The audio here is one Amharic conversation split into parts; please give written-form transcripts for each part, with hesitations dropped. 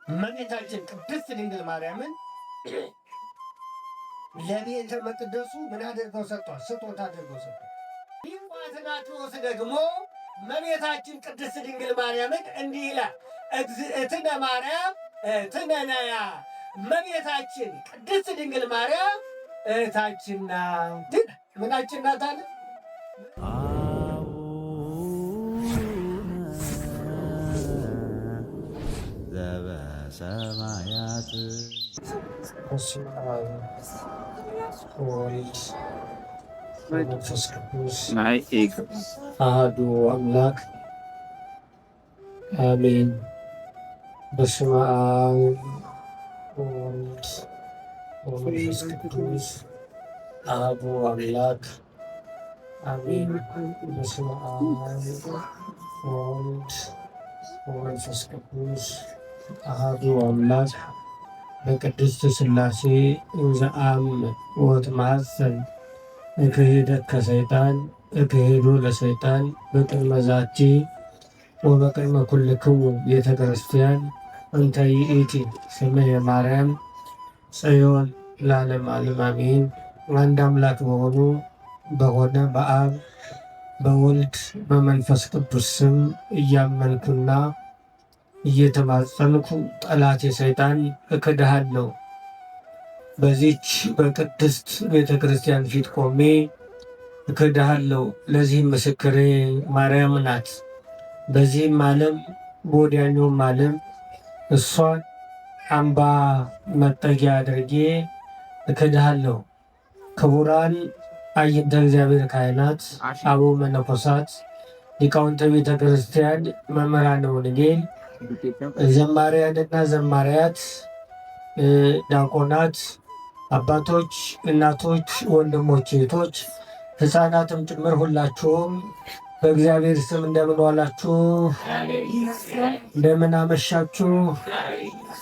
እመቤታችን ቅድስት ድንግል ማርያምን ለቤተ መቅደሱ ምን አድርገው ሰጥቷል? ስጦታ አድርገው ሰጥቷል። ሊቁ አትናቴዎስ ደግሞ እመቤታችን ቅድስት ድንግል ማርያምን እንዲህ ይላል፣ እግዝእትነ ማርያም እህትነ ነያ። እመቤታችን ቅድስት ድንግል ማርያም እህታችን ናት። ምናችን ናት አለ? ዘበሰማያት በስመ አብ ወወልድ ወመንፈስ ቅዱስ አሐዱ አምላክ አሜን። በስመ አብ ወወልድ ወመንፈስ ቅዱስ አሐዱ አምላክ አሜን። በስመ አብ ወወልድ ወመንፈስ ቅዱስ አሐዱ አምላክ በቅድስት ሥላሴ ዘአም ወትማሰል እክህደት ከሰይጣን እክህዶ ለሰይጣን በቅድመ ዛቲ ወበቅድመ ኩልክሙ ቤተ ክርስቲያን እንተ ይእቲ ስመ የማርያም ጽዮን ለዓለመ ዓለም አሜን። አንድ አምላክ በሆነ በአብ በወልድ በመንፈስ ቅዱስ ስም እያመንኩና እየተማጸንኩ ጠላት የሰይጣን እክድሃለሁ። በዚች በቅድስት ቤተ ክርስቲያን ፊት ቆሜ እክድሃለሁ። ለዚህም ምስክሬ ማርያም ናት። በዚህም ዓለም በወዲያኛውም ዓለም እሷን አምባ መጠጊያ አድርጌ እክድሃለሁ። ክቡራን አይንተ እግዚአብሔር ካህናት፣ አበው መነኮሳት፣ ሊቃውንተ ቤተ ክርስቲያን፣ መምህራነ ወንጌል፣ ዘማሪያንና ዘማሪያት፣ ዲያቆናት፣ አባቶች፣ እናቶች፣ ወንድሞች፣ እህቶች፣ ሕፃናትም ጭምር ሁላችሁም በእግዚአብሔር ስም እንደምን ዋላችሁ? እንደምን አመሻችሁ?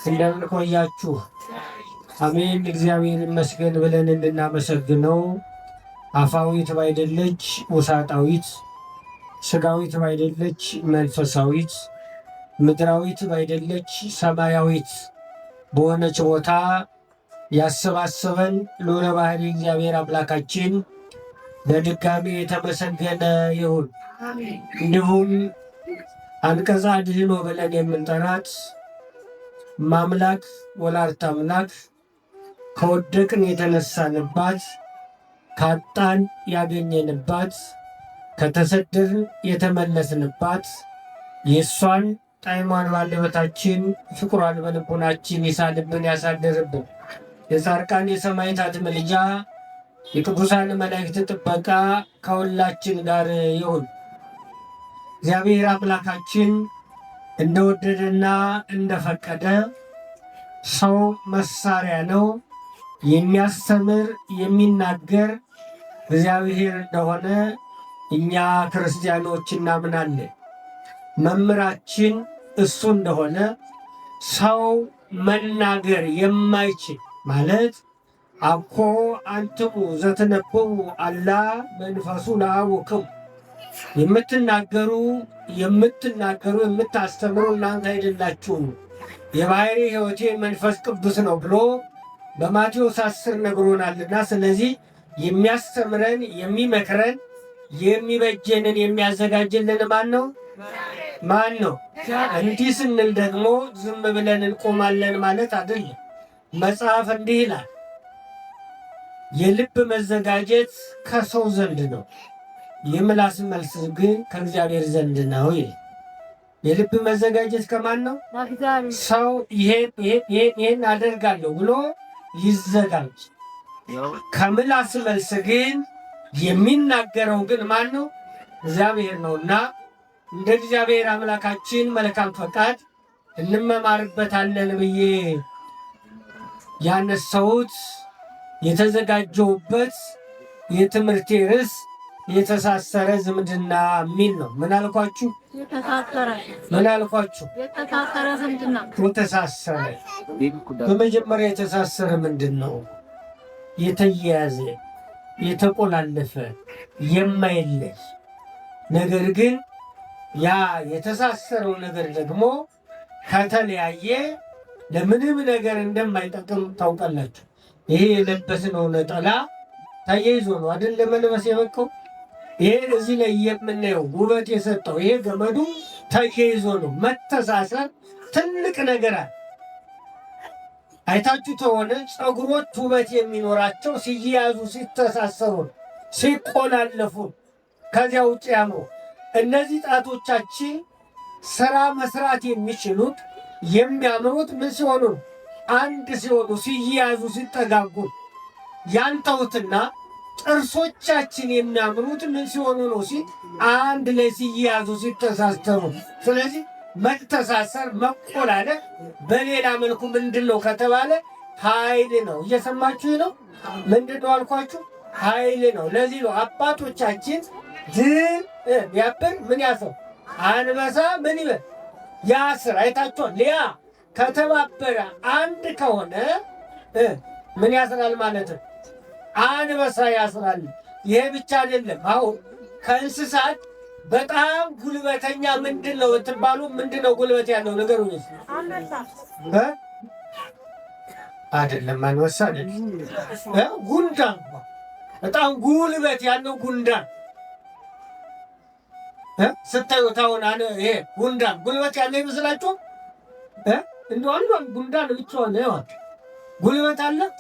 እንደምን ቆያችሁ? አሜን። እግዚአብሔር ይመስገን ብለን እንድናመሰግነው አፋዊት ባይደለች ውሳጣዊት፣ ስጋዊት ባይደለች መንፈሳዊት፣ ምድራዊት ባይደለች ሰማያዊት በሆነች ቦታ ያሰባሰበን ልዑለ ባሕርይ እግዚአብሔር አምላካችን በድጋሚ የተመሰገነ ይሁን። እንዲሁም አንቀጸ አድኅኖ ብለን የምንጠራት ማምላክ ወላዲተ አምላክ ከወደቅን የተነሳንባት፣ ካጣን ያገኘንባት፣ ከተሰደድን የተመለስንባት የእሷን ጣዕሟን ባንደበታችን ፍቅሯን በልቡናችን ይሳልብን ያሳድርብን። የጻድቃን የሰማዕታት ምልጃ የቅዱሳን መላእክት ጥበቃ ከሁላችን ጋር ይሁን። እግዚአብሔር አምላካችን እንደወደደና እንደፈቀደ ሰው መሳሪያ ነው። የሚያስተምር የሚናገር እግዚአብሔር እንደሆነ እኛ ክርስቲያኖች እናምናለን። መምህራችን እሱ እንደሆነ ሰው መናገር የማይችል ማለት አኮ አንትሙ ዘትነበቡ አላ መንፈሱ ለአቡክሙ፣ የምታስተምሩ እናንተ አይደላችሁም የባሕርይ ሕይወቴ መንፈስ ቅዱስ ነው ብሎ በማቴዎስ 10 ነግሮናልና፣ ስለዚህ የሚያስተምረን የሚመክረን የሚበጀንን የሚያዘጋጅልን ማን ነው? ማን ነው? እንዲህ ስንል ደግሞ ዝም ብለን እንቆማለን ማለት አይደለም። መጽሐፍ እንዲህ ይላል፣ የልብ መዘጋጀት ከሰው ዘንድ ነው፣ የምላስ መልስ ግን ከእግዚአብሔር ዘንድ ነው ይላል። የልብ መዘጋጀት ከማን ነው? ሰው ይሄን አደርጋለሁ ብሎ ይዘጋጅ። ከምላስ መልስ ግን የሚናገረው ግን ማን ነው? እግዚአብሔር ነውና እንደ እግዚአብሔር አምላካችን መልካም ፈቃድ እንመማርበታለን ብዬ ያነሳሁት የተዘጋጀሁበት የትምህርቴ ርዕስ የተሳሰረ ዝምድና የሚል ነው። ምን አልኳችሁ? ምን አልኳችሁ? የተሳሰረ ዝምድና። የተሳሰረ በመጀመሪያ የተሳሰረ ምንድን ነው? የተያያዘ የተቆላለፈ የማይለይ ነገር ግን ያ የተሳሰረው ነገር ደግሞ ከተለያየ ለምንም ነገር እንደማይጠቅም ታውቃላችሁ። ይሄ የለበስነው ነጠላ ተያይዞ ነው አይደል ለመልበስ የበቃው። ይሄ እዚህ ላይ የምናየው ውበት የሰጠው ይሄ ገመዱ ተያይዞ ነው። መተሳሰር ትልቅ ነገር አለ። አይታችሁ ተሆነ ፀጉሮች ውበት የሚኖራቸው ሲያያዙ፣ ሲተሳሰሩ፣ ሲቆላለፉ ከዚያ ውጭ ያምሩ። እነዚህ ጣቶቻችን ስራ መስራት የሚችሉት የሚያምሩት ምን ሲሆኑ? አንድ ሲሆኑ፣ ሲያያዙ፣ ሲጠጋጉ። ያንተውትና ጥርሶቻችን የሚያምሩት ምን ሲሆኑ ነው? አንድ ላይ ሲያያዙ፣ ሲተሳሰሩ። ስለዚህ መተሳሰር፣ መቆላለፍ በሌላ መልኩ ምንድን ነው ከተባለ ኃይል ነው። እየሰማችሁ ነው? ምንድን ነው አልኳችሁ? ኃይል ነው። ለዚህ ነው አባቶቻችን ድል ቢያብር ምን ያስር? አንበሳ ምን ይበል? ያስር። አይታችኋል? ሊያ ከተባበረ አንድ ከሆነ ምን ያስራል ማለት ነው? አንበሳ ያስራል። ይሄ ብቻ አይደለም። አሁን ከእንስሳት በጣም ጉልበተኛ ምንድን ነው ትባሉ? ምንድን ነው ጉልበት ያለው ነገር ነው? አይደለም አንበሳ አይደለም። ጉንዳን በጣም ጉልበት ያለው ጉንዳን ስታዩት አሁን ይሄ ጉንዳን ጉልበት ያለው ይመስላችሁ? እንደው አንዷን ጉንዳን ብቻዋን ያዋት ጉልበት አላት።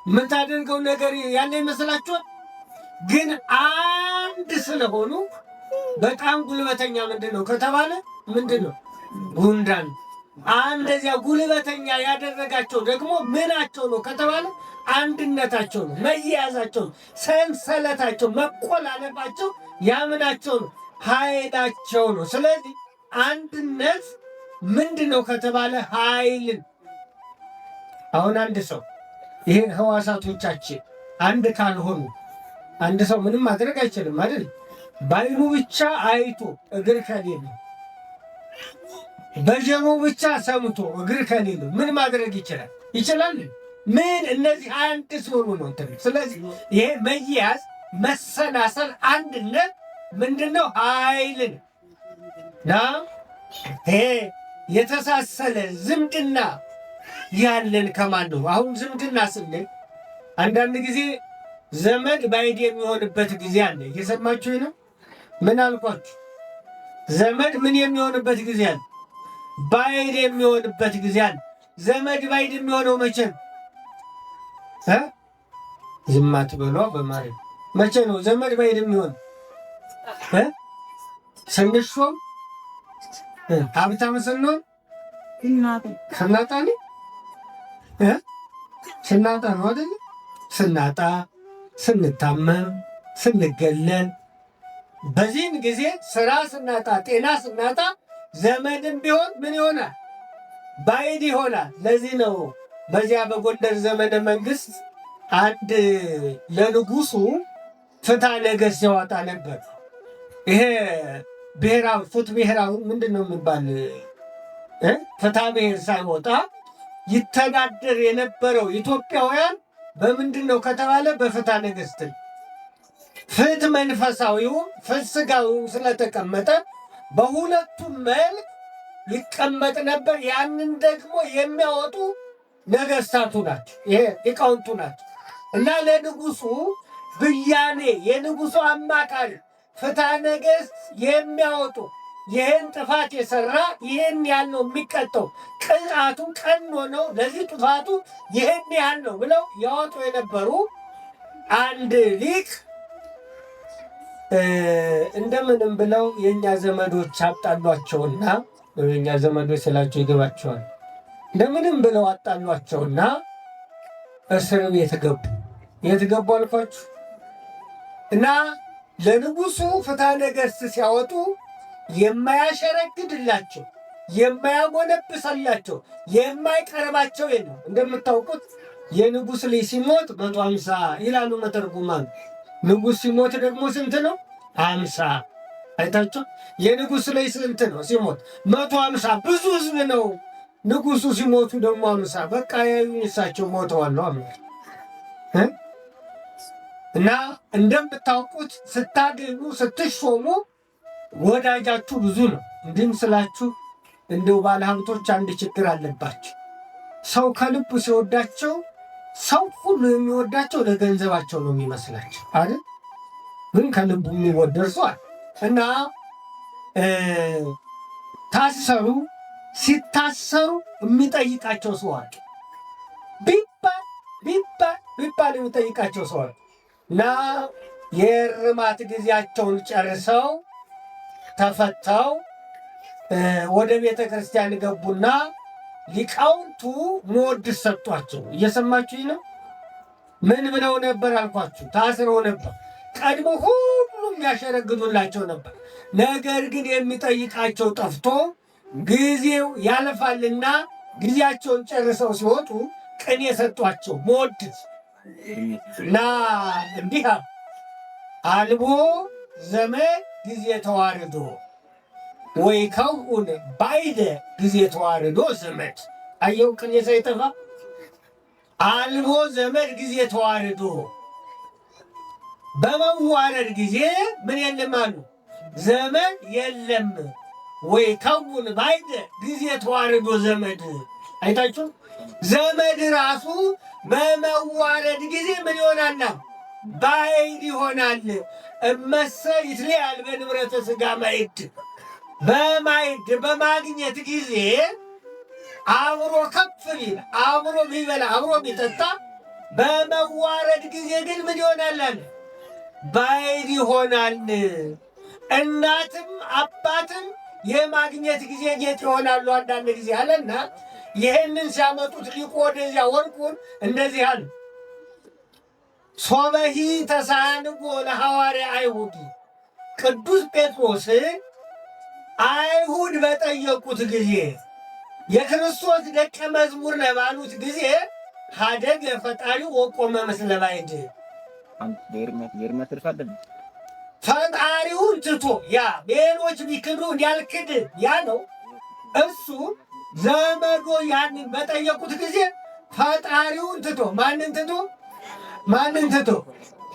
የምታደርገው ነገር ያለ ይመስላችኋል? ግን አንድ ስለሆኑ በጣም ጉልበተኛ ምንድን ነው ከተባለ ምንድን ነው? ጉንዳን። እንደዚያ ጉልበተኛ ያደረጋቸው ደግሞ ምናቸው ነው ከተባለ አንድነታቸው ነው፣ መያያዛቸው ነው፣ ሰንሰለታቸው፣ መቆላለፋቸው ያምናቸው ነው፣ ኃይላቸው ነው። ስለዚህ አንድነት ምንድን ነው ከተባለ ኃይልን። አሁን አንድ ሰው ይሄ ህዋሳቶቻችን አንድ ካልሆኑ አንድ ሰው ምንም ማድረግ አይችልም አይደል? በዓይኑ ብቻ አይቶ እግር ከሌለ፣ በጆሮ ብቻ ሰምቶ እግር ከሌለ ምን ማድረግ ይችላል? ይችላል? ምን? እነዚህ አንድ ሲሆኑ ነው እንትን። ስለዚህ ይሄ መያዝ፣ መሰናሰል፣ አንድነት ምንድነው? ኃይልን ና ይሄ የተሳሰለ ዝምድና ያለን ከማን ነው? አሁን ዝምድና ስንል አንዳንድ ጊዜ ዘመድ ባዕድ የሚሆንበት ጊዜ አለ። እየሰማችሁ ነው? ምን አልኳችሁ? ዘመድ ምን የሚሆንበት ጊዜ አለ? ባዕድ የሚሆንበት ጊዜ አለ። ዘመድ ባዕድ የሚሆነው መቼ ነው? ዝም አትበሏ በማርያም። መቼ ነው ዘመድ ባዕድ የሚሆን? ስንሾም ሀብታም ስንሆን ስናጣ ነው። ስናጣ ነው አይደል? ስናጣ፣ ስንታመም፣ ስንገለል፣ በዚህም ጊዜ ስራ ስናጣ፣ ጤና ስናጣ ዘመድም ቢሆን ምን ይሆናል? ባዕድ ይሆናል። ለዚህ ነው በዚያ በጎንደር ዘመነ መንግስት አንድ ለንጉሱ ፍትሐ ነገሥት ያወጣ ነበር። ይሄ ብሔራዊ ፍትሕ ብሔራዊ ምንድን ነው የሚባል ፍትሐ ብሔር ሳይወጣ ይተዳደር የነበረው ኢትዮጵያውያን በምንድን ነው ከተባለ በፍትሐ ነገሥት። ፍትሕ መንፈሳዊው ፍትሕ ሥጋዊው ስለተቀመጠ በሁለቱም መልክ ይቀመጥ ነበር። ያንን ደግሞ የሚያወጡ ነገሥታቱ ናቸው፣ ይሄ ሊቃውንቱ ናቸው። እና ለንጉሱ ብያኔ የንጉሱ አማካሪ ፍትሐ ነገሥት የሚያወጡ ይህን ጥፋት የሰራ ይህን ያህል ነው የሚቀጠው፣ ቅጣቱ ቀኖ ነው፣ ለዚህ ጥፋቱ ይህን ያህል ነው ብለው ያወጡ የነበሩ አንድ ሊቅ እንደምንም ብለው የእኛ ዘመዶች አጣሏቸውና፣ የእኛ ዘመዶች ስላቸው ይገባቸዋል። እንደምንም ብለው አጣሏቸውና እስር ቤት ገቡ። የት ገቡ አልኳችሁ? እና ለንጉሱ ፍትሐ ነገሥት ሲያወጡ የማያሸረግድላቸው፣ የማያጎነብሰላቸው፣ የማይቀርባቸው የለም። እንደምታውቁት የንጉሥ ልጅ ሲሞት 150 ይላሉ መተርጉማን። ንጉሥ ሲሞት ደግሞ ስንት ነው? 50። አይታቸው የንጉሥ ልጅ ስንት ነው ሲሞት? 150። ብዙ ሕዝብ ነው። ንጉሱ ሲሞቱ ደግሞ 50። በቃ ያዩኝ እሳቸው ሞተዋል አምላክ። እና እንደምታውቁት ስታገኙ ስትሾሙ ወዳጃችሁ ብዙ ነው። እንዲህም ስላችሁ እንደው ባለሀብቶች አንድ ችግር አለባቸው። ሰው ከልቡ ሲወዳቸው ሰው ሁሉ የሚወዳቸው ለገንዘባቸው ነው የሚመስላቸው አይደል? ግን ከልቡ የሚወደድ ሰው እና ታሰሩ። ሲታሰሩ የሚጠይቃቸው ሰው አለ። ቢባል የሚጠይቃቸው ሰው አለ እና የእርማት ጊዜያቸውን ጨርሰው ተፈተው ወደ ቤተ ክርስቲያን ገቡና ሊቃውንቱ መወድስ ሰጧቸው። እየሰማችሁኝ ነው? ምን ብለው ነበር አልኳችሁ? ታስረው ነበር። ቀድሞ ሁሉም ያሸረግዱላቸው ነበር። ነገር ግን የሚጠይቃቸው ጠፍቶ ጊዜው ያልፋልና ጊዜያቸውን ጨርሰው ሲወጡ ቅኔ ሰጧቸው መወድስ እና እንዲህ አልቦ ዘመድ ጊዜ ተዋርዶ ወይ ከውን ባይደ ጊዜ ተዋርዶ ዘመድ። አየው ቅኔ ሳይጠፋ አልቦ ዘመድ ጊዜ ተዋርዶ፣ በመዋረድ ጊዜ ምን የለም አሉ ዘመድ የለም። ወይ ከውን ባይደ ጊዜ ተዋርዶ ዘመድ። አይታችሁ ዘመድ ራሱ በመዋረድ ጊዜ ምን ይሆናል? ባይድ ይሆናል። እመሰ ይትለያል በንብረተ ሥጋ ማይድ። በማይድ በማግኘት ጊዜ አብሮ ከፍ ቢል አብሮ ቢበላ አብሮ ቢጠጣ፣ በመዋረድ ጊዜ ግን ምን ይሆናል? ባይድ ይሆናል። እናትም አባትም የማግኘት ጊዜ ጌጥ ይሆናሉ አንዳንድ ጊዜ አለና ይህንን ሲያመጡት ሊቁ ወደዚያ ወርቁን እንደዚህ አለ። ሶበሂ ተሳንጎ ለሐዋርያ አይሁድ፣ ቅዱስ ጴጥሮስ አይሁድ በጠየቁት ጊዜ የክርስቶስ ደቀ መዝሙር ነህ ባሉት ጊዜ ሀደገ ፈጣሪው ወቆመ ምስለ ባዕድ። ፈጣሪውን ትቶ ያ ሌሎች ቢክዱ ያልክድ ያ ነው። እሱ ዘመዶ ያንን በጠየቁት ጊዜ ፈጣሪውን ትቶ ማንን ትቶ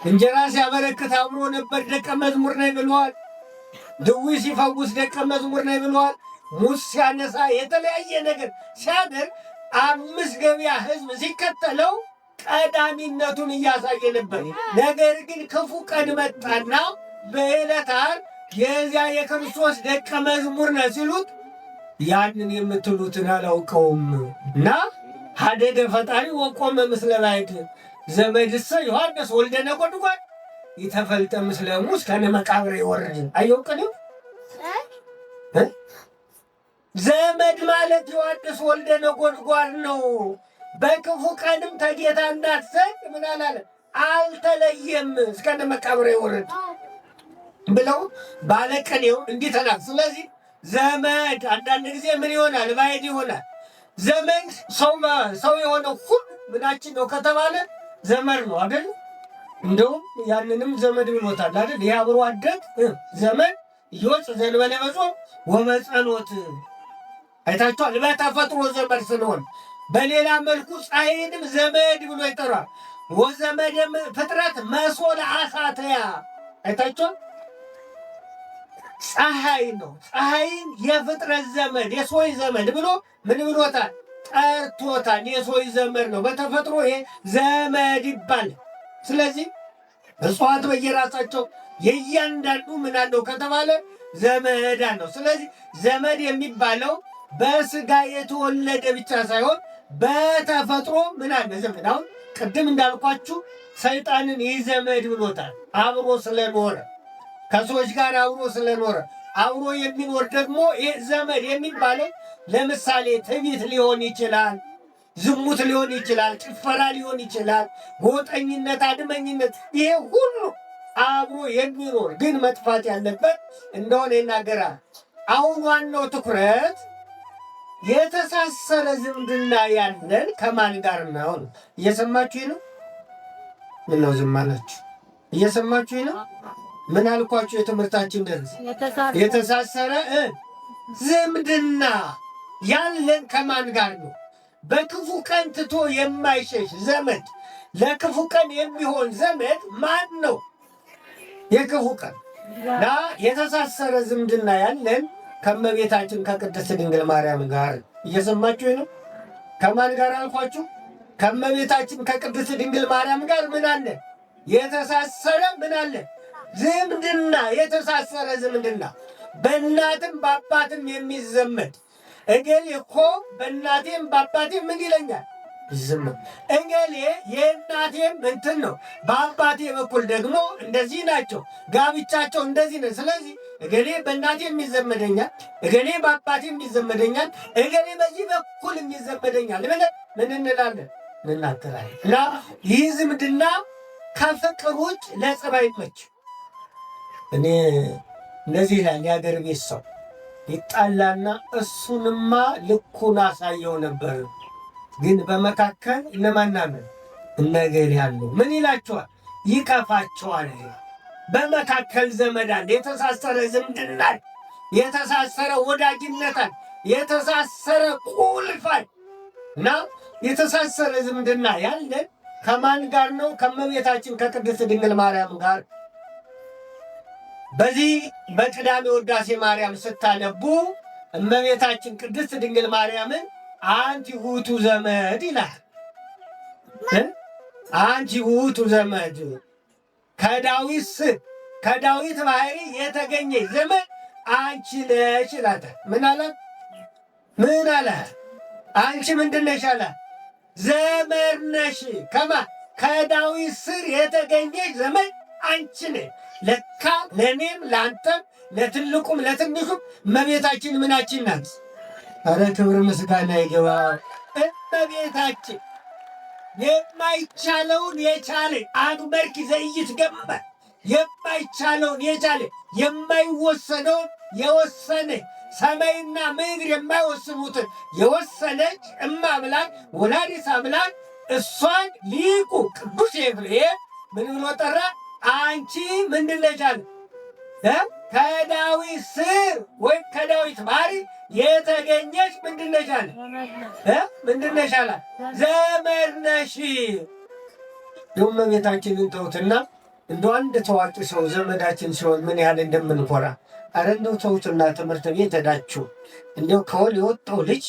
እንጀራ ሲያበረክት አብሮ ነበር፣ ደቀ መዝሙር ነኝ ብለዋል። ድዊ ሲፈውስ ደቀ መዝሙር ነኝ ብለዋል። ሙስ ሲያነሳ የተለያየ ነገር ሲያደርግ 5 ገበያ ሕዝብ ሲከተለው ቀዳሚነቱን እያሳየ ነበር። ነገር ግን ክፉ ቀን መጣና በዕለተ ዓርብ የዚያ የክርስቶስ ደቀ መዝሙር ነህ ሲሉት ያንን የምትሉትን አላውቀውም እና ሀደገ ፈጣሪ ወቆመ ምስለ ባዕድ ዘመድሰ ዮሐንስ ወልደ ነጎድጓድ ይተፈልጠ ምስለ ሙስ ከነ መቃብር ይወርድ። አየውቅንም ዘመድ ማለት ዮሐንስ ወልደ ነጎድጓድ ነው። በክፉ ቀንም ተጌታ እንዳትሰጥ ምን አላለ? አልተለየም እስከነ መቃብር ይወርድ ብለው ባለቀኔው እንዲህ ተናግ። ስለዚህ ዘመድ አንዳንድ ጊዜ ምን ይሆናል? ባዕድ ይሆናል። ዘመድ ሰው የሆነው ሁሉ ምናችን ነው ከተባለ ዘመድ ነው አይደል? እንደውም ያንንም ዘመድ ብሎታል አይደል? የአብሮ አደግ ዘመድ ይወፅ ዘንበለ በጾም ወበጸሎት። አይታችኋል? በተፈጥሮ ዘመድ ስለሆነ በሌላ መልኩ ፀሐይንም ዘመድ ብሎ ይጠራል። ወዘመድም ፍጥረት መሶለ አሳተያ። አይታችኋል? ፀሐይ ነው። ፀሐይን የፍጥረት ዘመድ የሰው ዘመድ ብሎ ምን ብሎታል? ጠርቶታል። የሰው ዘመድ ነው። በተፈጥሮ ይሄ ዘመድ ይባል። ስለዚህ እጽዋት በየራሳቸው የእያንዳንዱ ምን አለው ከተባለ ዘመድ አለው። ስለዚህ ዘመድ የሚባለው በስጋ የተወለደ ብቻ ሳይሆን በተፈጥሮ ምን አለ ዘመድ። አሁን ቅድም እንዳልኳችሁ ሰይጣንን ይህ ዘመድ ብሎታል። አብሮ ስለኖረ ከሰዎች ጋር አብሮ ስለኖረ አብሮ የሚኖር ደግሞ ይህ ዘመድ የሚባለው ለምሳሌ ትዕቢት ሊሆን ይችላል፣ ዝሙት ሊሆን ይችላል፣ ጭፈራ ሊሆን ይችላል፣ ጎጠኝነት፣ አድመኝነት፣ ይሄ ሁሉ አብሮ የሚኖር ግን መጥፋት ያለበት እንደሆነ ይናገራል። አሁን ዋናው ትኩረት የተሳሰረ ዝምድና ያለን ከማን ጋር ነው? እየሰማችሁኝ ነው? ምነው ዝም አላችሁ? እየሰማችሁኝ ነው? ምን አልኳችሁ? የትምህርታችን ደርስ የተሳሰረ ዝምድና ያለን ከማን ጋር ነው? በክፉ ቀን ትቶ የማይሸሽ ዘመድ፣ ለክፉ ቀን የሚሆን ዘመድ ማን ነው? የክፉ ቀን እና የተሳሰረ ዝምድና ያለን ከእመቤታችን ከቅድስት ድንግል ማርያም ጋር። እየሰማችሁ ነው? ከማን ጋር አልኳችሁ? ከእመቤታችን ከቅድስት ድንግል ማርያም ጋር ምን አለ? የተሳሰረ ምን አለ? ዝምድና፣ የተሳሰረ ዝምድና፣ በእናትም በአባትም የሚዘመድ። እገሌ እኮ በእናቴም በአባቴም ምን ይለኛል? ዝም። እገሌ የእናቴም እንትን ነው፣ በአባቴ በኩል ደግሞ እንደዚህ ናቸው፣ ጋብቻቸው እንደዚህ ነው። ስለዚህ እገሌ በእናቴ የሚዘመደኛል፣ እገሌ በአባቴ የሚዘመደኛል፣ እገሌ በዚህ በኩል የሚዘመደኛል ብለን ምን እንላለን? እንናገራለን። እና ይህ ዝምድና ከፍቅር ውጭ ለጸብ አይመችም። እኔ እንደዚህ ይላል የሀገር ቤት ሰው ይጣላና እሱንማ ልኩን አሳየው ነበር፣ ግን በመካከል እነማናምን እነገር ያለው ምን ይላቸዋል? ይቀፋቸዋል። በመካከል ዘመዳን፣ የተሳሰረ ዝምድናን፣ የተሳሰረ ወዳጅነታን፣ የተሳሰረ ቁልፋን እና የተሳሰረ ዝምድና ያለን ከማን ጋር ነው? ከእመቤታችን ከቅድስት ድንግል ማርያም ጋር። በዚህ በቅዳሜ ውዳሴ ማርያም ስታነቡ እመቤታችን ቅድስት ድንግል ማርያምን አንቲ ውእቱ ዘመድ ይላል። አንቲ ውእቱ ዘመድ፣ ከዳዊት ስር ከዳዊት ባህሪ የተገኘ ዘመድ አንቺ ነሽ ይላታል። ምን አላት? ምን አላት? አንቺ ምንድን ነሽ አላት? ዘመድ ነሽ። ከማን? ከዳዊት ስር የተገኘች ዘመድ አንቺ ነሽ። ለካ ለእኔም ለአንተም ለትልቁም ለትንሹም እመቤታችን ምናችን ናት? ኧረ ክብር ምስጋና ይገባ። እመቤታችን የማይቻለውን የቻለ አግመርኪ ዘኢይትገመር፣ የማይቻለውን የቻለ የማይወሰነውን የወሰነ ሰማይና ምድር የማይወስኑትን የወሰነች እማምላክ ወላዲተ አምላክ እሷን ሊቁ ቅዱስ ኤፍሬም ምን ብሎ ጠራ? አንቺ ምንድን ነሽ አለ? ከዳዊት ስር ወይም ከዳዊት ባህሪ የተገኘች ምንድን ነሽ አለ? ምንድን ነሽ አለ? ዘመድ ነሽ። እመቤታችንን ተውትና እንደ አንድ ታዋቂ ሰው ዘመዳችን ሲሆን ምን ያህል እንደምንኮራ። አረ እንደው ተውትና ትምህርት ቤት ሄዳችሁ እንደው ከወል የወጣው ልጅ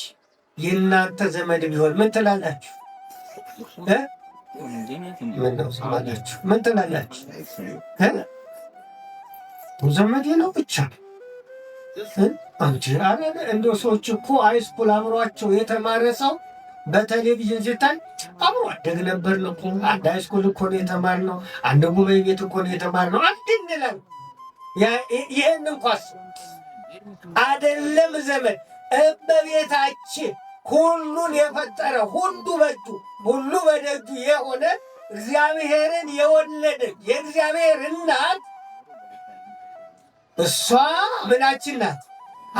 የእናንተ ዘመድ ቢሆን ምን ትላላችሁ? ምን ትላላችሁ? ዘመዴ ነው ብቻ አንቺ። አረ እንደው ሰዎች እኮ ሃይስኩል አብሯቸው የተማረ ሰው በቴሌቪዥን ሲታይ አብሮ አደግ ነበር ነው እኮ። አንድ ሃይስኩል እኮ ነው የተማርነው፣ አንድ ጉባኤ ቤት እኮ ነው የተማርነው። አንድ እንላለን። ይህን እንኳስ አይደለም ዘመድ፣ እመቤታችን ሁሉን የፈጠረ ሁሉ በእጁ ሁሉ በደጁ የሆነ እግዚአብሔርን የወለደች የእግዚአብሔር እናት እሷ ምናችን ናት?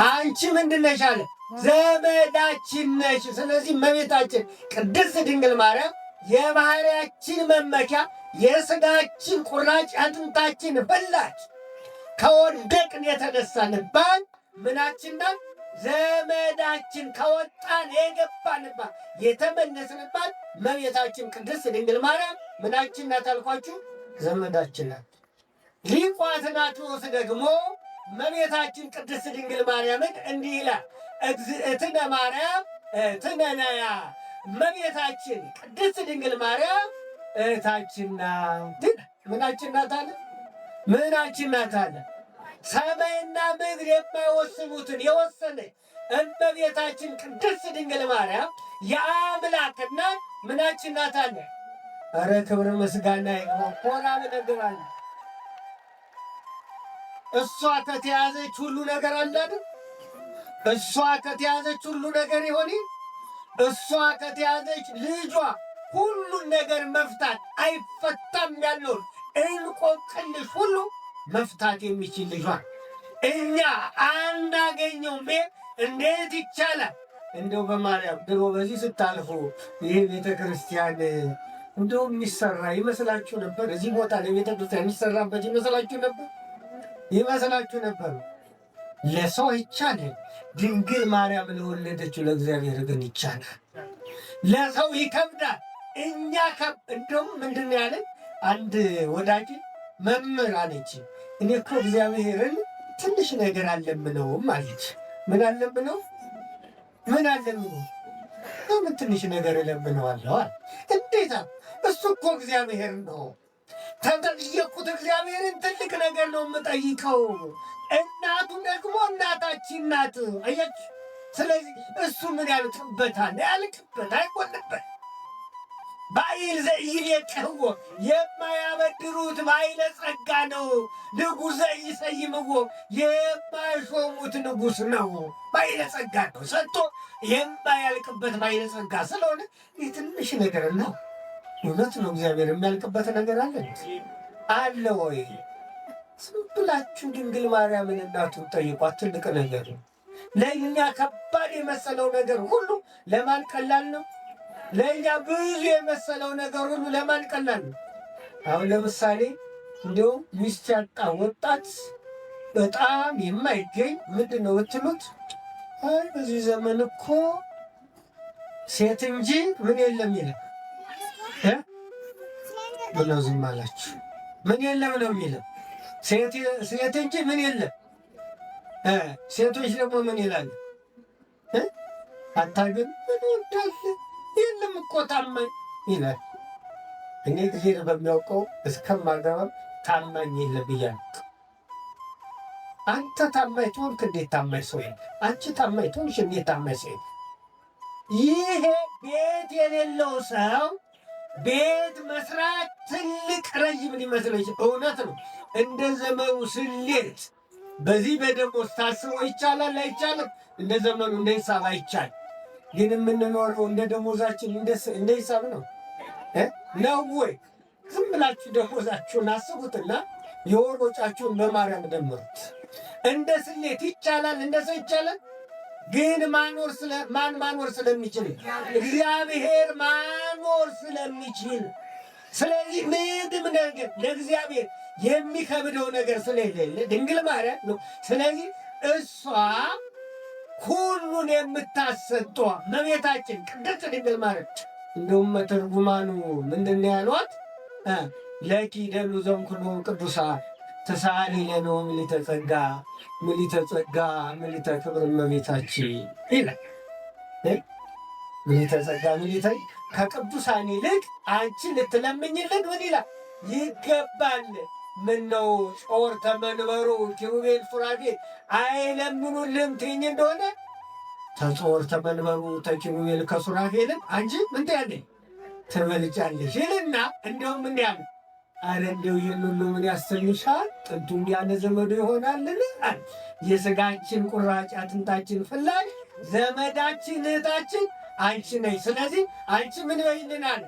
አንቺ ምንድን ነሽ አለ? ዘመዳችን ነሽ። ስለዚህ እመቤታችን ቅድስት ድንግል ማርያም የባህሪያችን መመኪያ፣ የሥጋችን ቁራጭ፣ አጥንታችን ፍላጭ፣ ከወደቅን የተነሳንባት ምናችን ናት? ዘመዳችን፣ ከወጣን የገባንባት የተመለስንባት እመቤታችን ቅድስት ድንግል ማርያም ምናችን ናት አልኳችሁ? ዘመዳችን ናት። ሊቁ አትናቴዎስ ደግሞ እመቤታችን ቅድስት ድንግል ማርያምን እንዲህ ይላል። እግዝእትነ ማርያም እህትነ ነያ። እመቤታችን ቅድስት ድንግል ማርያም እህታችን ናት። ምናችን ናት አለ? ምናችን ናት አለ? ሰማይና ምድር የማይወስኑትን የወሰነ እመቤታችን ቅድስት ድንግል ማርያም የአምላክ እናት ምናችን ናት አለ? ኧረ ክብር ምስጋና ይግባው። ኮራ ብነግራለ እሷ ከተያዘች ሁሉ ነገር አላደ? እሷ ከተያዘች ሁሉ ነገር ይሆን? እሷ ከተያዘች ልጇ ሁሉን ነገር መፍታት አይፈታም ያለውን እንቆቅልሽ ሁሉ መፍታት የሚችል ልጇ እኛ አናገኘውም። እንዴት ይቻላል? እንደው በማርያም ድሮ በዚህ ስታልፉ ይሄ ቤተ ክርስቲያን እንደው የሚሰራ ይመስላችሁ ነበር? እዚህ ቦታ ላይ ቤተ ክርስቲያን የሚሰራበት ይመስላችሁ ነበር? ይመስላችሁ ነበር? ለሰው ይቻላል፣ ድንግል ማርያም ለወለደችው ለእግዚአብሔር ግን ይቻላል። ለሰው ይከብዳል። እኛ እንደውም ምንድን ነው ያለን? አንድ ወዳጅ መምህር አለች፣ እኔ እኮ እግዚአብሔርን ትንሽ ነገር አለምነውም አለች። ምን አለምነው? ምን አለምነው? ለምን ትንሽ ነገር እለምነዋለሁ? እንዴት እሱ እኮ እግዚአብሔር ነው። ተጠየቅኩት እግዚአብሔርን ትልቅ ነገር ነው የምጠይቀው። እናቱ ደግሞ እናታችን ናት። አያች። ስለዚህ እሱ ምን ያልቅበታል? ያልቅበት አይቆልበት። ባይል ዘይሌቅህዎ የማያበድሩት ባይለ ጸጋ ነው። ንጉሥ ዘይሰይምዎ የማይሾሙት ንጉሥ ነው። ባይለ ጸጋ ነው። ሰጥቶ የማያልቅበት ባይለ ጸጋ ስለሆነ ይህ ትንሽ ነገር ነው። እውነት ነው። እግዚአብሔር የሚያልቅበት ነገር አለ ወይ? ዝም ብላችሁ ድንግል ማርያምን እናቱን ጠይቋት። ትልቅ ነገር ነው። ለእኛ ከባድ የመሰለው ነገር ሁሉ ለማን ቀላል ነው? ለእኛ ብዙ የመሰለው ነገር ሁሉ ለማን ቀላል ነው? አሁን ለምሳሌ እንዲሁም ሚስት ያጣ ወጣት በጣም የማይገኝ ምንድን ነው ብትሉት፣ አይ በዚህ ዘመን እኮ ሴት እንጂ ምን የለም ይላል። ብለው ዝም አላችሁ። ምን የለም ነው የሚለው? ሴት እንጂ ምን የለም። ሴቶች ደግሞ ምን ይላሉ? አታግን ምን ይወዳል የለም እኮ ታማኝ ይላል። እኔ ጊዜ በሚያውቀው እስከማገባም ታማኝ የለም ብያለሁ። አንተ ታማኝ ትሆንክ እንዴት ታማኝ ሰው የለም? አንቺ ታማኝ ትሆንሽ እንዴት ታማኝ ሰው የለም? ይሄ ቤት የሌለው ሰው ቤት መስራት ትልቅ ረዥም ሊመስለው ይችላል። እውነት ነው። እንደ ዘመኑ ስሌት በዚህ በደሞዝ ታስቦ ይቻላል አይቻልም? እንደ ዘመኑ እንደ ሂሳብ አይቻል። ግን የምንኖረው እንደ ደሞዛችን እንደ ሂሳብ ነው ነው ወይ? ዝም ብላችሁ ደሞዛችሁን አስቡትና የወር ወጫችሁን በማርያም ደምሩት። እንደ ስሌት ይቻላል? እንደ ሰው ይቻላል? ግን ማን ማኖር ስለሚችል? እግዚአብሔር ማኖር ስለሚችል። ስለዚህ ምንም ነገር ለእግዚአብሔር የሚከብደው ነገር ስለሌለ ድንግል ማርያም ነው። ስለዚህ እሷ ሁሉን የምታሰጧ እመቤታችን ቅድስት ድንግል ማርያም። እንደውም መተርጉማኑ ምንድን ነው ያሏት? ለኪ ደሉ ዘእምኩሉ ቅዱሳን ተሳሊ ለነ ምልዕተ ጸጋ ምልዕተ ክብር እመቤታችን ይላል። ምልዕተ ጸጋ ምልዕተ ከቅዱሳን ይልቅ አንቺ ልትለምኝልን ምን ይላል ይገባል። ምነው ጾር ተመንበሩ ኪሩቤል ሱራፌል አይለምኑልም ትይኝ እንደሆነ ተጾር ተመንበሩ ተኪሩቤል ከሱራፌልም አንቺ ምን ትያለሽ ትበልጫለሽ ይልና እንደውም ምን ያለ አረ እንደው ይህን ሁሉ ምን ያሰኙሻል? ጥንቱም ያለ ዘመዱ ይሆናልን? የሥጋችን ቁራጭ አጥንታችን ፍላጭ ዘመዳችን እህታችን አንቺ ነሽ። ስለዚህ አንቺ ምን በይልናል?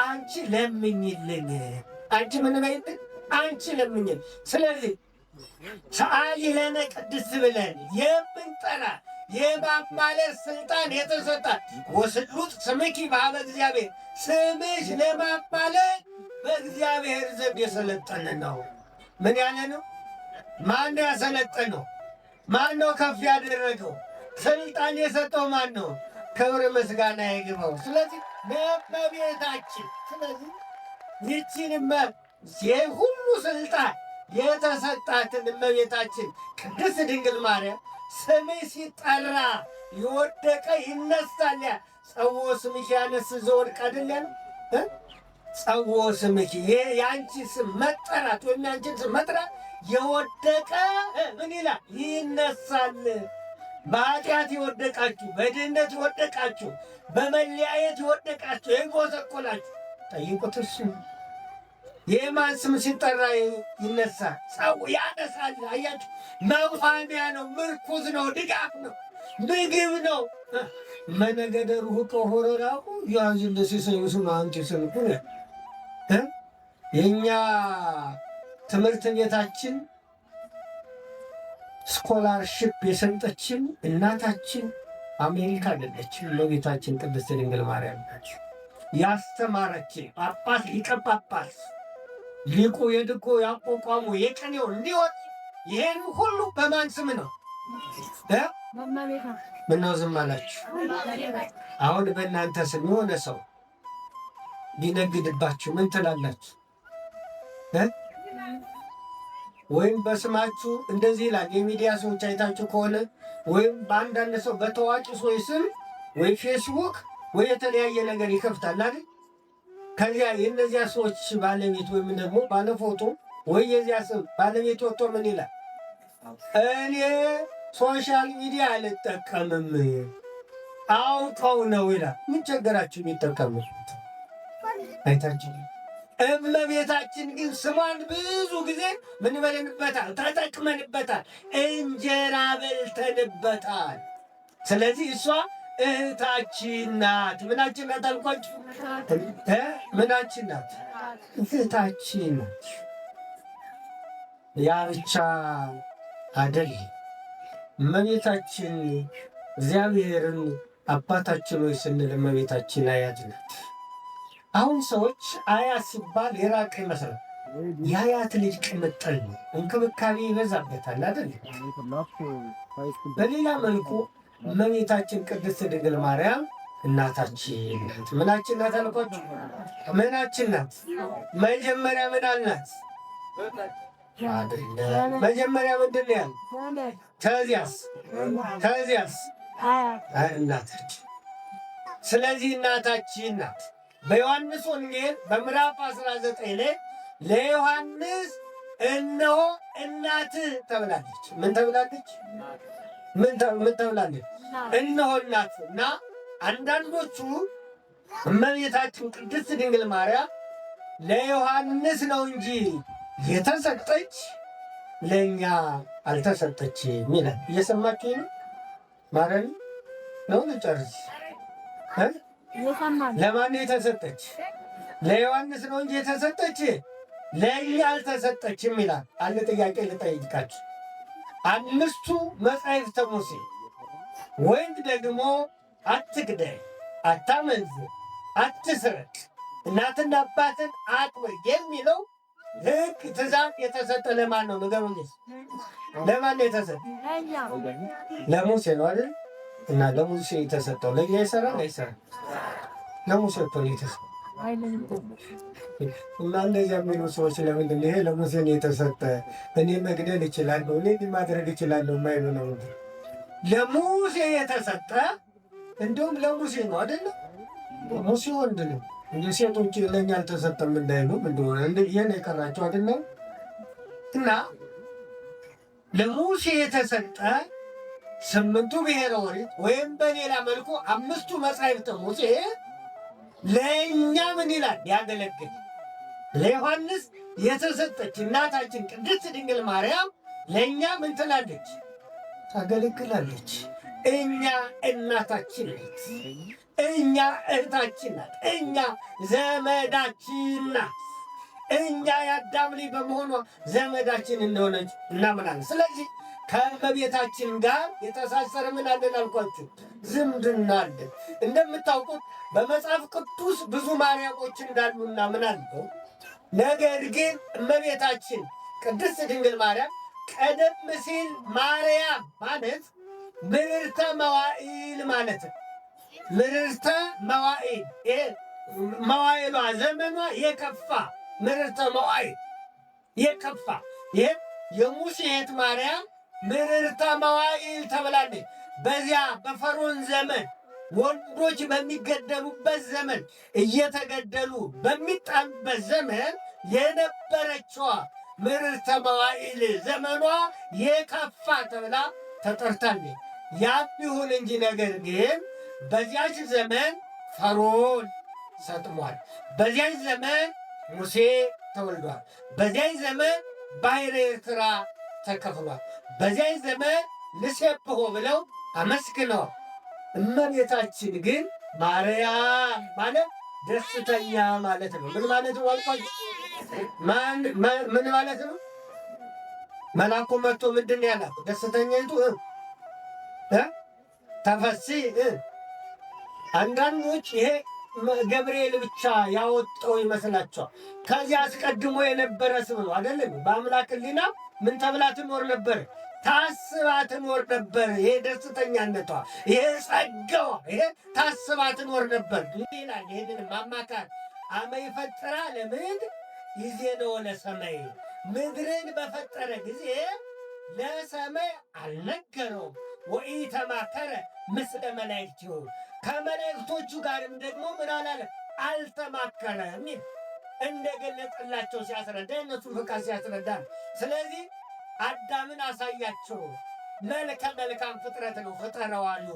አንቺ ለምኝልን። አንቺ ምን በይልን? አንቺ ለምኝልን። ስለዚህ ሰአሊ ለነ ቅድስት ብለን የምንጠራ የማማለድ ስልጣን የተሰጣት ወስሉጥ ስምኪ በኀበ እግዚአብሔር ስምሽ ለማማለድ በእግዚአብሔር ዘንድ የሰለጠነ ነው። ምን ያለ ነው? ማን ነው ያሰለጠነው? ማን ነው ከፍ ያደረገው? ስልጣን የሰጠው ማን ነው? ክብር ምስጋና ይግባው። ስለዚህ ለእመቤታችን ስለዚህ ይህችን የሁሉ ስልጣን የተሰጣትን እመቤታችን ቅድስት ድንግል ማርያም ስምሽ ሲጠራ የወደቀ ይነሳል። ጸዎ ስምሽ ያነስ ዘወድቅ አይደል ያለው? ጸዎ ስምሽ የአንቺ ስም መጠራት ወይም የአንቺን ስም መጥራት የወደቀ ምን ይላል? ይነሳል። በኃጢአት የወደቃችሁ፣ በድህነት የወደቃችሁ፣ በመለያየት የወደቃችሁ፣ የጎሰቆላችሁ ጠይቁት። እሱ የማን ስም ሲጠራ ይነሳል? ጸው ያነሳል። አያችሁ፣ መቋሚያ ነው፣ ምርኩዝ ነው፣ ድጋፍ ነው፣ ምግብ ነው። መነገደ ሩቅ ሆረራሁ ያዝ እንደሲሰዩ ስም አንቺ ስንኩ የእኛ ትምህርት ቤታችን ስኮላርሽፕ የሰጠችን እናታችን አሜሪካ አይደለችም፣ እመቤታችን ቅድስት ድንግል ማርያም ናቸው። ያስተማረችን ጳጳስ ሊቀ ጳጳስ ሊቁ የድቆ ያቋቋሙ የቀኔው እንዲወጥ ይሄን ሁሉ በማን ስም ነው? ምነው ዝም አላችሁ? አሁን በእናንተ ስም የሆነ ሰው ቢነግድባችሁ ምን ትላላችሁ? ወይም በስማችሁ እንደዚህ ይላል። የሚዲያ ሰዎች አይታችሁ ከሆነ ወይም በአንዳንድ ሰው በታዋቂ ሰዎች ስም ወይ ፌስቡክ ወይ የተለያየ ነገር ይከፍታል አይደል? ከዚያ የእነዚያ ሰዎች ባለቤት ወይም ደግሞ ባለፎቶ ወይ የዚያ ስም ባለቤት ወጥቶ ምን ይላል? እኔ ሶሻል ሚዲያ አልጠቀምም አውቀው ነው ይላል። ምን ቸገራችሁ የሚጠቀሙት? አይታችሁ እመቤታችን ግን ስሟን ብዙ ጊዜ ምን በልንበታል? ተጠቅመንበታል። እንጀራ በልተንበታል። ስለዚህ እሷ እህታችን ናት። ምናችን ናት አልኳችሁ? ምናችን ናት? እህታችን ናት። ያ ብቻ አደል። እመቤታችን እግዚአብሔርን አባታችን ሆይ ስንል እመቤታችን አያት ናት። አሁን ሰዎች አያት ሲባል የራቀ ይመስላል። የአያት ልጅ ቅምጥል ነው፣ እንክብካቤ ይበዛበታል አይደል? በሌላ መልኩ እመቤታችን ቅድስት ድንግል ማርያም እናታችን ናት። ምናችን ናት አልኳችሁ? ምናችን ናት? መጀመሪያ ምን አልናት? መጀመሪያ ምንድን ነው ያል? ከዚያስ እናታችን። ስለዚህ እናታችን ናት። በዮሐንስ ወንጌል በምዕራፍ 19 ላይ ለዮሐንስ እነሆ እናትህ ተብላለች። ምን ተብላለች? ምን ተብላለች? እነሆ እናት። እና አንዳንዶቹ እመቤታችን ቅድስት ድንግል ማርያም ለዮሐንስ ነው እንጂ የተሰጠች ለእኛ አልተሰጠችም ይላል። እየሰማችሁ ነው? ማረን ነው ልጨርስ። ለማን የተሰጠች? ለዮሐንስ ነው እንጂ የተሰጠች ለእኛ አልተሰጠችም ይላል። አንድ ጥያቄ ልጠይቃችሁ። አምስቱ መጻሕፍተ ሙሴ ወይም ደግሞ አትግደል፣ አታመንዝር፣ አትስረቅ፣ እናትና አባትን አክብር የሚለው ሕግ ትእዛዝ የተሰጠ ለማን ነው? ንገሩኝ። ለማን ነው የተሰጠ? ለሙሴ ነው አይደል? እና ለሙሴ የተሰጠው ለእኛ ይሰራል አይሰራም? ለሙሴ እኮ ነው የተሰጠው። እና እንደዚያ የሚሉ ሰዎች ለምንድን ነው ይሄ ለሙሴ ነው የተሰጠ፣ እኔ መግደል እችላለሁ፣ እኔ ማድረግ እችላለሁ የማይሉ ነው? ለሙሴ የተሰጠ እንዲሁም ለሙሴ ነው አይደለም? ሙሴ ወንድ ነው እንደ ሴቶች ለእኛ አልተሰጠም እንዳይሉ እንደሆነ ይህን የቀራቸው አይደለም? እና ለሙሴ የተሰጠ 8ቱ ብሔረ ኦሪት ወይም በሌላ መልኩ 5ቱ መጻሕፍተ ሙሴ ለእኛ ምን ይላል? ያገለግል። ለዮሐንስ የተሰጠች እናታችን ቅድስት ድንግል ማርያም ለእኛ ምን ትላለች? ታገለግላለች። እኛ እናታችን ናት። እኛ እህታችን ናት። እኛ ዘመዳችን ናት። እኛ የአዳም ልጅ በመሆኗ ዘመዳችን እንደሆነች እናምናለን። ስለዚህ ከእመቤታችን ጋር የተሳሰረ ምን አለን አልኳችሁ? ዝምድና አለን። እንደምታውቁት በመጽሐፍ ቅዱስ ብዙ ማርያሞች እንዳሉ እናምናለን። ነገር ግን እመቤታችን ቅድስት ድንግል ማርያም ቀደም ሲል ማርያም ማለት ምርርተ መዋዕል ማለት ነው። ምርርተ መዋዕል መዋዕሏ ዘመኗ የከፋ ምርርተ መዋዕል የከፋ ይህም የሙሴ እህት ማርያም ምርርተ መዋዕል ተብላለች። በዚያ በፈርዖን ዘመን ወንዶች በሚገደሉበት ዘመን እየተገደሉ በሚጣሉበት ዘመን የነበረችዋ ምርርተ መዋዕል ዘመኗ የከፋ ተብላ ተጠርታለች። ያም ይሁን እንጂ ነገር ግን በዚያች ዘመን ፈርዖን ሰጥሟል። በዚያች ዘመን ሙሴ ተወልዷል። በዚያች ዘመን ባሕረ ኤርትራ ተከፍሏል። በዚያች ዘመን ንሴብሖ ብለው አመስግነዋል። እመቤታችን ግን ማርያም ማለት ደስተኛ ማለት ነው። ምን ማለት ነው አልኳችሁ? ምን ማለት ነው? መልአኩ መጥቶ ምንድን ያላት? ደስተኛይቱ ተፈሲ። አንዳንዶች ይሄ ገብርኤል ብቻ ያወጣው ይመስላቸዋል። ከዚያ አስቀድሞ የነበረ ስም ነው አይደለም? በአምላክ ሕሊና ምን ተብላ ትኖር ነበር? ታስባ ትኖር ነበር። ይሄ ደስተኛነቷ፣ ይሄ ጸጋዋ፣ ይሄ ታስባ ትኖር ነበር ይላል። ይሄንን ማማካር አመ ይፈጥራ ለምድር ይዜነው ለሰማይ፣ ምድርን በፈጠረ ጊዜ ለሰማይ አልነገረውም። ወኢተማከረ ምስለ መላእክቲሁ፣ ከመላእክቶቹ ጋርም ደግሞ ምን አላለ? አልተማከረም። እንደገለጠላቸው ሲያስረዳ እነሱ ፍቃድ ሲያስረዳ ነው። ስለዚህ አዳምን አሳያቸው። መልከ መልካም ፍጥረት ነው ፈጥረዋል።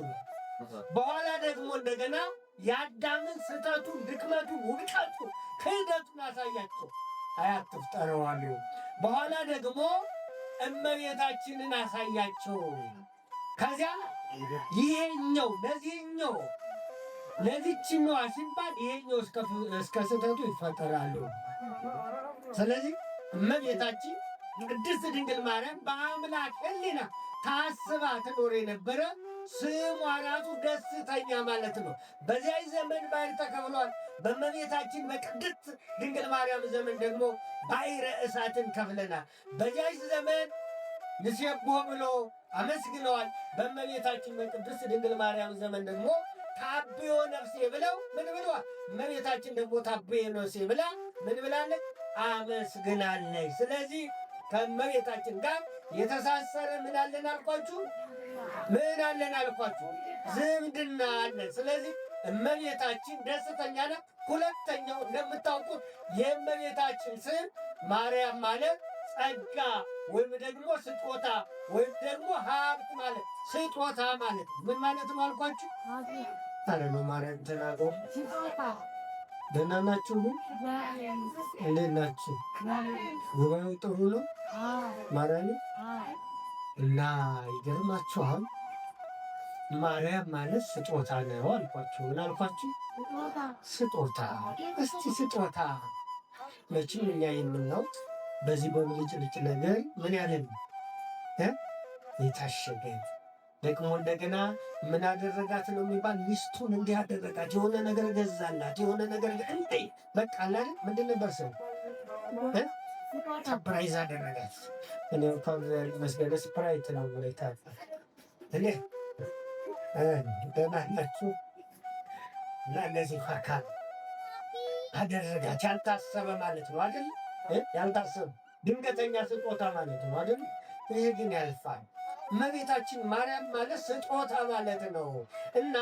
በኋላ ደግሞ እንደገና የአዳምን ስህተቱን፣ ድክመቱን፣ ውድቀቱን፣ ክህደቱን አሳያቸው። አትፍጠረዋል። በኋላ ደግሞ እመቤታችንን አሳያቸው። ከዚያ ይሄኛው ለዚህኛው ለዚችኛዋ ሲባል ይሄኛው እስከ ስህተቱ ይፈጠራሉ። ስለዚህ እመቤታችን ቅድስት ድንግል ማርያም በአምላክ ሕሊና ታስባ ትኖር የነበረ ስሟ ራሱ ደስተኛ ማለት ነው። በዚያ ዘመን ባሕር ተከፍሏል። በእመቤታችን በቅድስት ድንግል ማርያም ዘመን ደግሞ ባሕረ እሳትን ከፍለናል። በዚያ ዘመን ንሴብሖ ብሎ አመስግነዋል። በእመቤታችን በቅድስት ድንግል ማርያም ዘመን ደግሞ ታብዮ ነፍሴ ብለው ምን ብለዋል? እመቤታችን ደግሞ ታብዮ ነፍሴ ብላ ምን ብላለች? አመስግናለች። ስለዚህ ከእመቤታችን ጋር የተሳሰረ ምን አለን አልኳችሁ? ምን አለን አልኳችሁ? ዝምድና አለን። ስለዚህ እመቤታችን ደስተኛ ናት። ሁለተኛው እንደምታውቁት የእመቤታችን ስም ማርያም ማለት ጸጋ ወይም ደግሞ ስጦታ ወይም ደግሞ ሀብት ማለት ስጦታ ማለት ምን ማለት ነው አልኳችሁ? አረ ነው ማርያም ተናገሩ። ደህና ናችሁ? እንዴት ናችሁ? ጉባኤው ጥሩ ነው? ማርያም እና ይገርማችኋል። ማርያም ማለት ስጦታ ነው አልኳችሁ። ምን አልኳችሁ? ስጦታ። እስቲ ስጦታ መቼም እኛ የምናውቅ በዚህ በብልጭልጭ ነገር ምን ያለ ነው የታሸገ ደግሞ እንደገና ምን አደረጋት ነው የሚባል ሚስቱን እንዲህ አደረጋት፣ የሆነ ነገር ገዛላት፣ የሆነ ነገር እንዴ በቃ አላለ ምንድን ነበር ሰው ሰፕራይዝ አደረጋት። እኔ እንኳን መስገደ ስፕራይት ነው ብለታ እኔ ደህና ናችሁ? እና እነዚህ አካል አደረጋት። ያልታሰበ ማለት ነው አይደል? ያልታሰበ ድንገተኛ ስጦታ ማለት ነው አይደል? ይሄ ግን ያልፋል። እመቤታችን ማርያም ማለት ስጦታ ማለት ነው። እና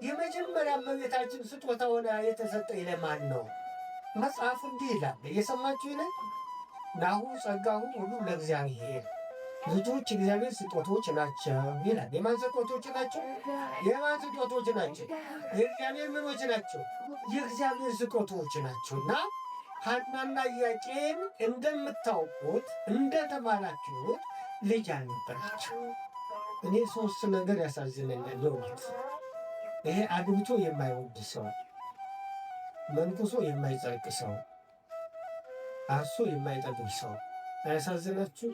የመጀመሪያ እመቤታችን ስጦታ ሆና የተሰጠ ለማን ነው? መጽሐፍ እንዲህ ይላል፣ እየሰማችሁ ይላል፣ ናሁ ጸጋሁ ሁሉ ለእግዚአብሔር፣ ልጆች እግዚአብሔር ስጦቶች ናቸው ይላል። የማን ስጦቶች ናቸው? የማን ስጦቶች ናቸው? የእግዚአብሔር ምኖች ናቸው? የእግዚአብሔር ስጦቶች ናቸው። እና ሐናና ኢያቄም እንደምታውቁት እንደተባላችሁት ልጅ አልነበራቸው። እኔ ሶስት ነገር ያሳዝነኛል በእውነት። ይሄ አግብቶ የማይወድ ሰው፣ መንኩሶ የማይጸድቅ ሰው፣ አርሶ የማይጠግብ ሰው አያሳዝናችሁ?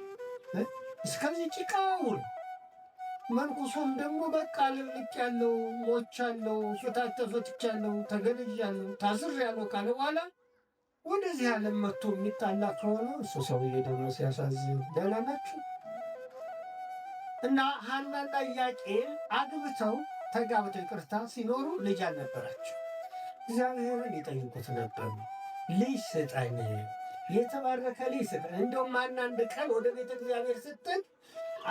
እስከዚህ ጭቃውን መንኩሶም ደግሞ በቃ ልልቅ ያለው ሞች ያለው ፍታት ተፈትቻለሁ ተገድያለሁ ታስሬያለሁ ካለ በኋላ ወደዚህ ዓለም መጥቶ የሚጣላ ከሆነ እሱ ሰውዬ ደግሞ ሲያሳዝን። ደህና ናችሁ? እና ሐናና ኢያቄም አግብተው ተጋብተው ይቅርታ ሲኖሩ ልጅ አልነበራቸው። እግዚአብሔርን ይጠይቁት ነበር፣ ልጅ ስጠን፣ የተባረከ ልጅ ስጠን። እንደውም አንድ ቀን ወደ ቤተ እግዚአብሔር ስትል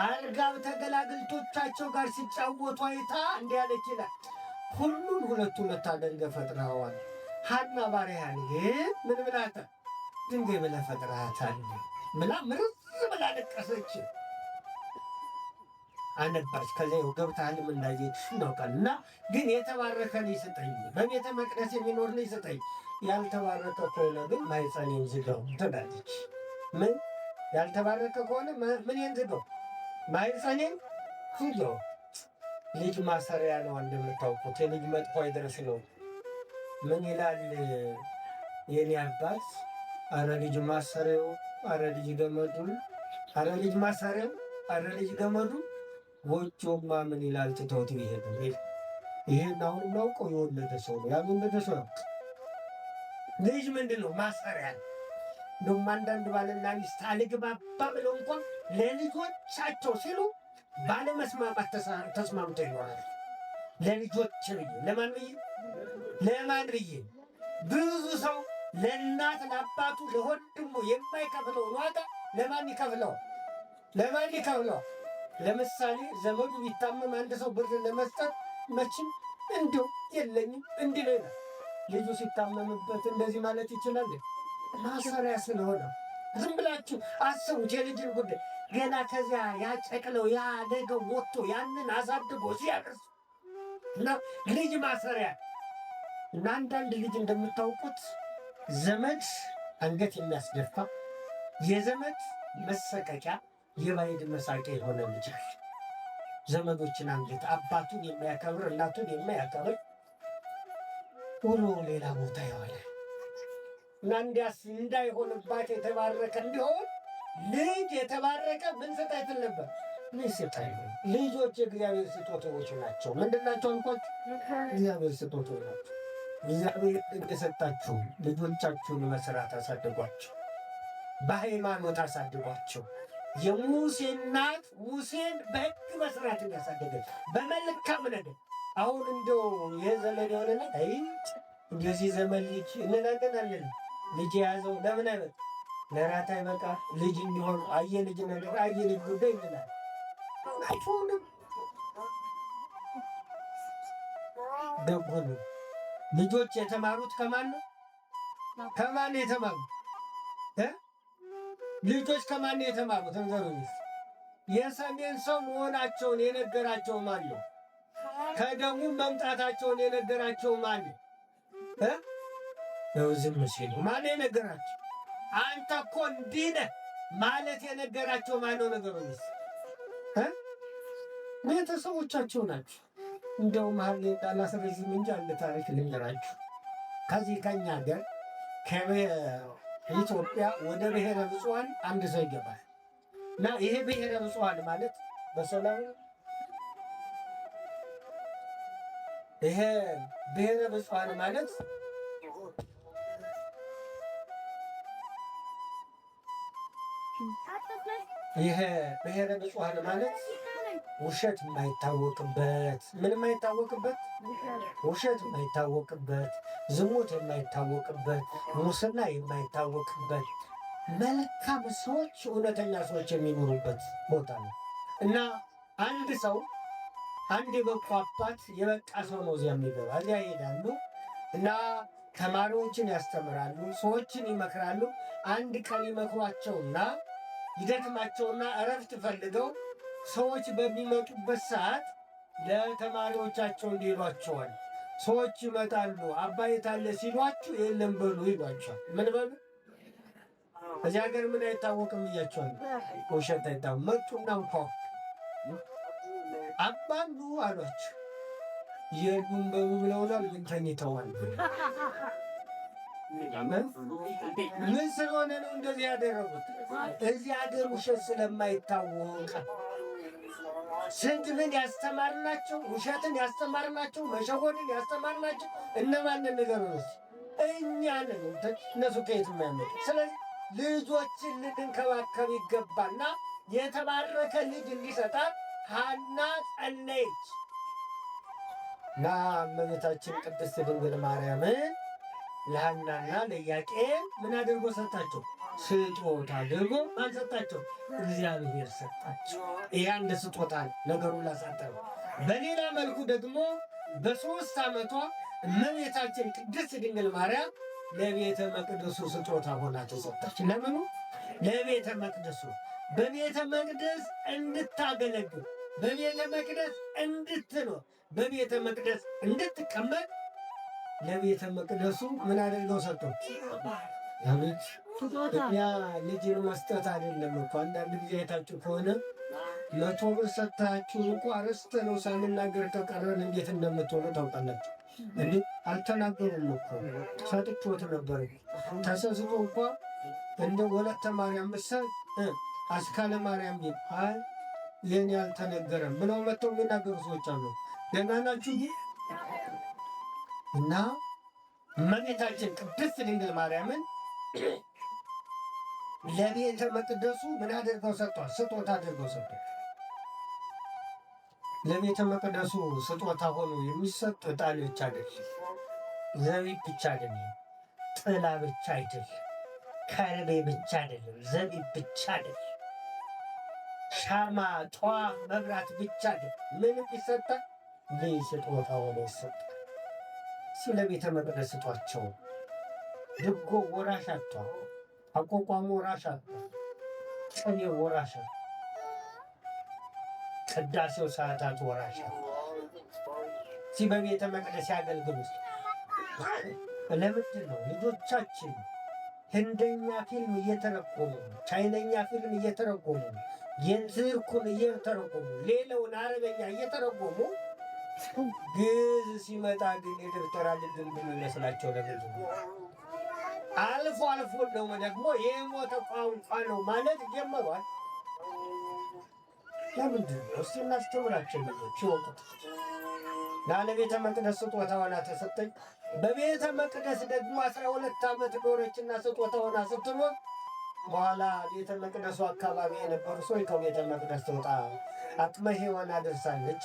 አልጋብ ተገላግልቶቻቸው ጋር ሲጫወቱ አይታ እንዲህ አለች ይላል፣ ሁሉን ሁለት አድርገህ ፈጥረኸዋል። ሐና ባሪያህን ግን ምን ብላታ? ድንጋይ ብለህ ፈጥረሃታል ብላ ምርዝ ብላ ለቀሰች። አነባች። ከዚያ ገብታህልም እንዳየች እናውቃል። እና ግን የተባረከ ልጅ ስጠኝ፣ በቤተ መቅደስ የሚኖር ልጅ ስጠኝ፣ ያልተባረከ ከሆነ ግን ማኅፀኔን ዝጋው ትላለች። ምን ያልተባረከ ከሆነ ምን ዝጋው? ማኅፀኔን ዝጋው። ልጅ ማሰሪያ ነው እንደምታውቁት፣ የልጅ መጥፎ አይደረስ ነው። ምን ይላል የኔ አባት? አረ ልጅ ማሰሪያው፣ አረ ልጅ ገመዱ፣ አረ ልጅ ማሰሪያው፣ አረ ልጅ ገመዱ፣ ጎጆማ ምን ይላል ትተውት ይሄዱ። ይሄን አሁን እናውቀው የወለደ ሰው ነው ያልወለደ ሰው ነው። ልጅ ምንድን ነው? ማሰሪያ። እንደውም አንዳንድ ባልና ሚስት አልግባባ ብለው እንኳን ለልጆቻቸው ሲሉ ባለመስማማት ተስማምተው ይኖራል። ለልጆች ብዬ ለማን ብዬ? ብዙ ሰው ለእናት ለአባቱ ለወንድሙ የማይከፍለውን ዋጋ ለማን ይከፍለው? ለምሳሌ ዘመዱ ቢታመም አንድ ሰው ብር ለመስጠት መቼም እንዲሁ የለኝም እንዲህ ነው ይላል። ልጁ ሲታመምበት እንደዚህ ማለት ይችላል? ማሰሪያ ስለሆነ ዝም ብላችሁ አስቡት የልጅን ጉዳይ። ገና ከዚያ ያጨቅለው ያደገው ወጥቶ ያንን አሳድጎ ሲያደርሱ እና ልጅ ማሰሪያ እና አንዳንድ ልጅ እንደምታውቁት ዘመድ አንገት የሚያስደፋ የዘመድ መሰቀቂያ የባዕድ መሳቂያ የሆነ ልጅ አለ። ዘመዶችን አንገት አባቱን የሚያከብር እናቱን የማያከብር ውሎ ሌላ ቦታ የሆነ እና እንዲያስ እንዳይሆንባት የተባረከ እንዲሆን ልጅ የተባረከ ምን ስጠኝ ትል ነበር? ምን ስጠኝ? ልጆች የእግዚአብሔር ስጦታዎች ናቸው። ምንድን ናቸው አልኳችሁ? እግዚአብሔር ስጦታዎች ናቸው። እግዚአብሔር የሰጣችሁ ልጆቻችሁን መስራት አሳድጓቸው፣ በሃይማኖት አሳድጓቸው። የሙሴ እናት ሙሴን በሕግ መስራት ያሳደገች በመልካም ነገር። አሁን እንደው የዘመን የሆነና እንደዚህ ዘመን ልጅ እንላለን ልጅ የያዘው ለምን አይመጣ ለራት አይበቃ ልጅ እንዲሆን አየ ልጅ ነገር አየ ልጅ ጉዳይ እንላለን። አይሆንም። ደጎኑ ልጆች የተማሩት ከማን ነው? ከማን የተማሩት? ልጆች ከማን የተማሩት? እንገሩኝ። የሰሜን ሰው መሆናቸውን የነገራቸው ማን ነው? ከደሙ መምጣታቸውን የነገራቸው ማን ነው? ዝም ሲሉ ማን የነገራቸው? አንተ እኮ እንዲህ ነህ ማለት የነገራቸው ማን ነው? ነገሩኝ። ቤተሰቦቻቸው ናቸው። እንደው መሀል ላስረዝም እንጂ አንድ ታሪክ ልንገራችሁ። ከዚህ ከኛ ሀገር ከኢትዮጵያ ወደ ብሔረ ብፁዓን አንድ ሰው ይገባል እና ይሄ ብሔረ ብፁዓን ማለት በሰላም ይሄ ብሔረ ብፁዓን ማለት ይሄ ብሔረ ብፁዓን ማለት ውሸት የማይታወቅበት ምንም የማይታወቅበት ውሸት የማይታወቅበት ዝሙት የማይታወቅበት ሙስና የማይታወቅበት መልካም ሰዎች እውነተኛ ሰዎች የሚኖሩበት ቦታ ነው እና አንድ ሰው አንድ የበቁ አባት የበቃ ሰው ነው እዚያ የሚገባ። እዚያ ይሄዳሉ እና ተማሪዎችን ያስተምራሉ፣ ሰዎችን ይመክራሉ። አንድ ቀን ይመክሯቸውና ይደክማቸውና እረፍት ፈልገው ሰዎች በሚመጡበት ሰዓት ለተማሪዎቻቸው እንዲሏቸዋል። ሰዎች ይመጣሉ። አባ የት አለ ሲሏችሁ የለም በሉ ይሏቸዋል። ምን በሉ? እዚህ ሀገር ምን አይታወቅም እያቸዋል። ውሸት አይታወቅም። መጡና እንኳ አባሉ አሏቸው። የሉም በሉ ብለውናል፣ ግን ተኝተዋል። ምን ስለሆነ ነው እንደዚህ ያደረጉት? እዚህ ሀገር ውሸት ስለማይታወቅ ስንት ያስተማርናቸው ውሸትን ያስተማርናቸው መሸወድን ያስተማርናቸው እነማንን ነገር ነው? እኛንን። እነሱ ከየት የሚያመጡ? ስለዚህ ልጆችን ልንከባከብ ይገባና የተባረከ ልጅ እንዲሰጣት ሐና ጸለየች እና እመቤታችን ቅድስት ድንግል ማርያምን ለሐናና ለኢያቄም ምን አድርጎ ሰጣቸው? ስጦታ አድርጎ ማን ሰጣቸው? እግዚአብሔር ሰጣቸው። ይህ አንድ ስጦታ ነገሩን ላሳጠሩ። በሌላ መልኩ ደግሞ በ3 ዓመቷ እመቤታችን ቅድስት ድንግል ማርያም ለቤተ መቅደሱ ስጦታ ሆና ተሰጣች። ለምኑ? ለቤተ መቅደሱ። በቤተ መቅደስ እንድታገለግል፣ በቤተ መቅደስ እንድትኖር፣ በቤተ መቅደስ እንድትቀመጥ ለቤተ መቅደሱ ምን አድርገው ሰጡት? አቤት! እኛ ልጅን መስጠት አይደለም እኮ። አንዳንድ ጊዜ አይታችሁ ከሆነ 100 ብር ሰጥታችሁ እንኳ አርስተ ነው ሳንናገር ከቀረን እንዴት እንደምትሆኑ ታውቃላችሁ። እንዴ አልተናገሩም እኮ ሰጥቶት ነበር። ተሰስቶ እንኳ እንደ ወለተ ማርያም ምሳል አስካለ ማርያም ቢል የኔ አልተነገረም ብለው መጥተው የሚናገሩ ሰዎች አሉ። ደህና ናችሁ? እና እመቤታችን ቅድስት ድንግል ማርያምን ለቤተ መቅደሱ ምን አድርገው ሰጥቷል? ስጦታ አድርገው ሰጥቷል። ለቤተ መቅደሱ ስጦታ ሆኖ የሚሰጥ ዕጣን ብቻ አይደለም፣ ዘቢብ ብቻ አይደለም፣ ጥላ ብቻ አይደለም፣ ከርቤ ብቻ አይደለም፣ ዘቢብ ብቻ አይደለም፣ ሻማ፣ ጧፍ፣ መብራት ብቻ አይደለም። ምንም ይሰጣል? ልይ ስጦታ ሆኖ ይሰጣል። ስለ ቤተ መቅደስ ስጧቸው። ድጎ ወራሽ አጥቷል። አቋቋሙ ወራሽ አጥቷል። ቅኔ ወራሽ አጥቷል። ቅዳሴው ሰዓታት ወራሽ አጥቷል። በቤተ መቅደስ ያገልግሉ። ለምንድን ነው ልጆቻችን ህንደኛ ፊልም እየተረጎሙ ቻይነኛ ፊልም እየተረጎሙ የትርኩን እየተረጎሙ ሌላውን አረበኛ እየተረጎሙ ግዕዝ ሲመጣ ግን የደብተራ ልድንድን ይመስላቸው? ለብዙ አልፎ አልፎ ደግሞ የሞተ ቋንቋ ነው ማለት ጀመሯል። ለምንድን ነው? እስቲ እናስተምራቸው። ልጆች ይወቁት። ለቤተ መቅደስ ስጦታ ሆና ተሰጠኝ። በቤተ መቅደስ ደግሞ 12 ዓመት ኖረችና ስጦታ ሆና ስትኖር በኋላ ቤተ መቅደሱ አካባቢ የነበሩ ሰዎች ከቤተ መቅደስ ትወጣ አቅመ ሔዋን አደርሳለች።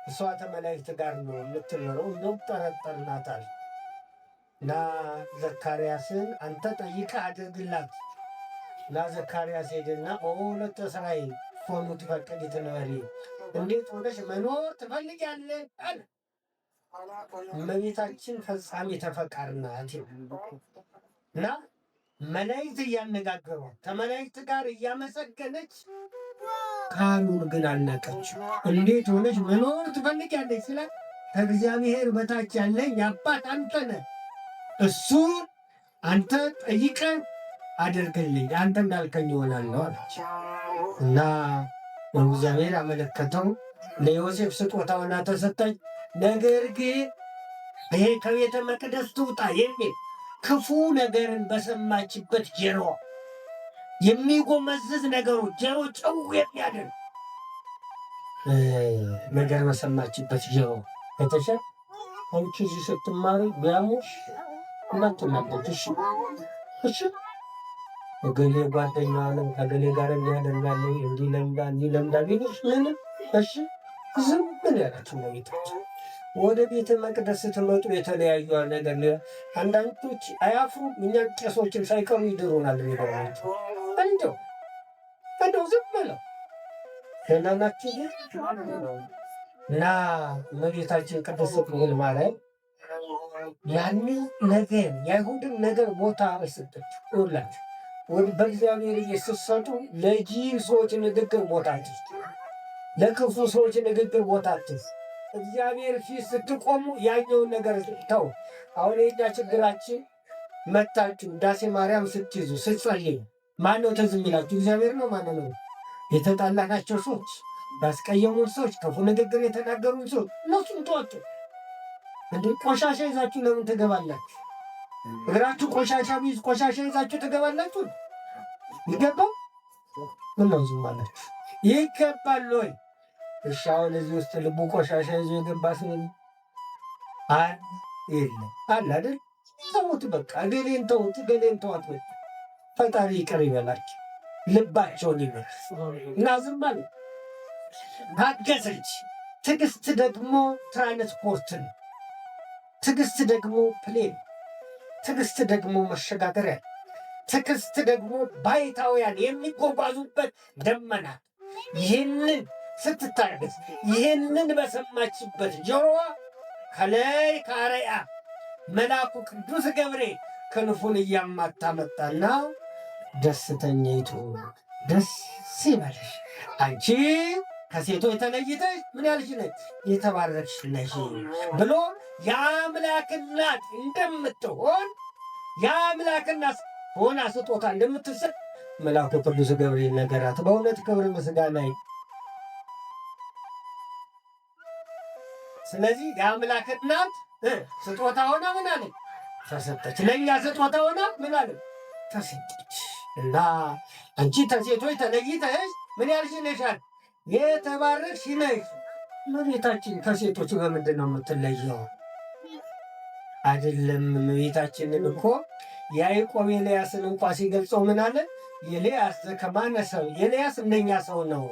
እሷ ከመላእክት ጋር ነው የምትኖረው። እንደው ጠረጠርናታል እና ዘካርያስን አንተ ጠይቀህ አድርግላት እና ዘካርያስ ሄድና በሁለት እስራኤል ሆኑ ትፈቅድ ትንበሪ እንዴት ሆነሽ መኖር ትፈልጊያለሽ አለ። እመቤታችን ፈጻሚ ተፈቃሪ ናት እና መላእክት እያነጋገሯት ከመላእክት ጋር እያመሰገነች ካህኑን ግን አልናቀችው። እንዴት ሆነሽ መኖር ትፈልጊያለሽ ስላት ከእግዚአብሔር በታች ያለኝ አባት አንተ ነህ፣ እሱን አንተ ጠይቀህ አድርግልኝ፣ አንተ እንዳልከኝ እሆናለሁ አለች እና እግዚአብሔር አመለከተው። ለዮሴፍ ስጦታ ሆና ተሰጠች። ነገር ግን ይሄ ከቤተ መቅደስ ትውጣ የሚል ክፉ ነገርን በሰማችበት ጆሮ የሚጎመዝዝ ነገሩ ጆሮ ጨው የሚያደርግ ነገር በሰማችበት ጆሮ ከተሸ አንቺ እዚህ ስትማሪ ቢያሙሽ እናትናለች። እሺ እገሌ ጓደኛ ነው ከገሌ ጋር እንዲያደርጋለ እንዲለምዳ ቢሉሽ ምንም እሺ ዝም ምን ያላችሁ ነው ቤታቸው። ወደ ቤተ መቅደስ ስትመጡ የተለያዩ ነገር አንዳንዶች አያፍሩ። እኛ ቄሶችን ሳይቀሩ ይድሩናል። ሚሆናቸው እንደው ዝም ብለው ገናናችሁ እና እመቤታችን ቅድስት ድንግል ማርያም ያንን ነገር የአይሁድን ነገር ቦታ አልሰጠችም። ይኸውላችሁ በእግዚአብሔር ስትሰጡ ለጅል ሰዎች ንግግር ቦታ አትስጡ፣ ለክፉ ሰዎች ንግግር ቦታ አትስጡ። እግዚአብሔር ፊት ስትቆሙ ያየውን ነገር ተው። አሁን የኛ ችግራችን መታችሁ ዳሴ ማርያም ስትይዙ ስትጸልዩ ማነው ትዝ የሚላችሁ? እግዚአብሔር ነው? ማነው ነው? የተጣላናቸው ሰዎች፣ ባስቀየሙን ሰዎች፣ ክፉ ንግግር የተናገሩን ሰዎች እነሱን ተዋቸው። እንዴ ቆሻሻ ይዛችሁ ለምን ትገባላችሁ? እግራችሁ ቆሻሻ ቢይዝ ቆሻሻ ይዛችሁ ትገባላችሁ? ይገባል? ምነው ዝም አላችሁ? ይገባል ወይ? እሺ አሁን እዚህ ውስጥ ልቡ ቆሻሻ ይዞ የገባ ሰው የለም አለ አይደል? ተውት በቃ ገሌን ተውት፣ ገሌን ተዋት። ፈጣሪ ይቅር ይበላችሁ፣ ልባቸውን ይመልስ እና ዝም አለ። ታገሰች። ትዕግስት ደግሞ ትራንስፖርት ነው። ትዕግስት ደግሞ ፕሌን፣ ትዕግስት ደግሞ መሸጋገሪያ፣ ትዕግስት ደግሞ ባይታውያን የሚጓጓዙበት ደመና። ይህንን ስትታገስ ይህንን በሰማችበት ጆሮዋ ከላይ ከአርያ መልአኩ ቅዱስ ገብርኤል ክንፉን እያማታ መጣና ደስተኛይቱ ደስ ይበልሽ አንቺ ከሴቶች ተለይተሽ ምን ያልሽ ነሽ? የተባረክሽ ነሽ ብሎ የአምላክ እናት እንደምትሆን የአምላክ እናት ሆና ስጦታ እንደምትሰጥ መልአኩ ቅዱስ ገብርኤል ነገራት። በእውነት ክብር ምስጋና። ስለዚህ የአምላክ እናት ስጦታ ሆና ምን አለ ተሰጠች። ለእኛ ስጦታ ሆና ምን አለ ተሰጠች። እና አንቺ ከሴቶች ተለይተሽ ምን ያልሽ ነሻል? የተባረክሽ ነሽ። እመቤታችን ከሴቶች በምንድን ነው የምትለየው? አይደለም እመቤታችንን እኮ ያዕቆብ ኤልያስን እንኳ ሲገልጸው ምን አለ? ኤልያስ ዘከማነ ሰብ፣ ኤልያስ እንደኛ ሰው ነው።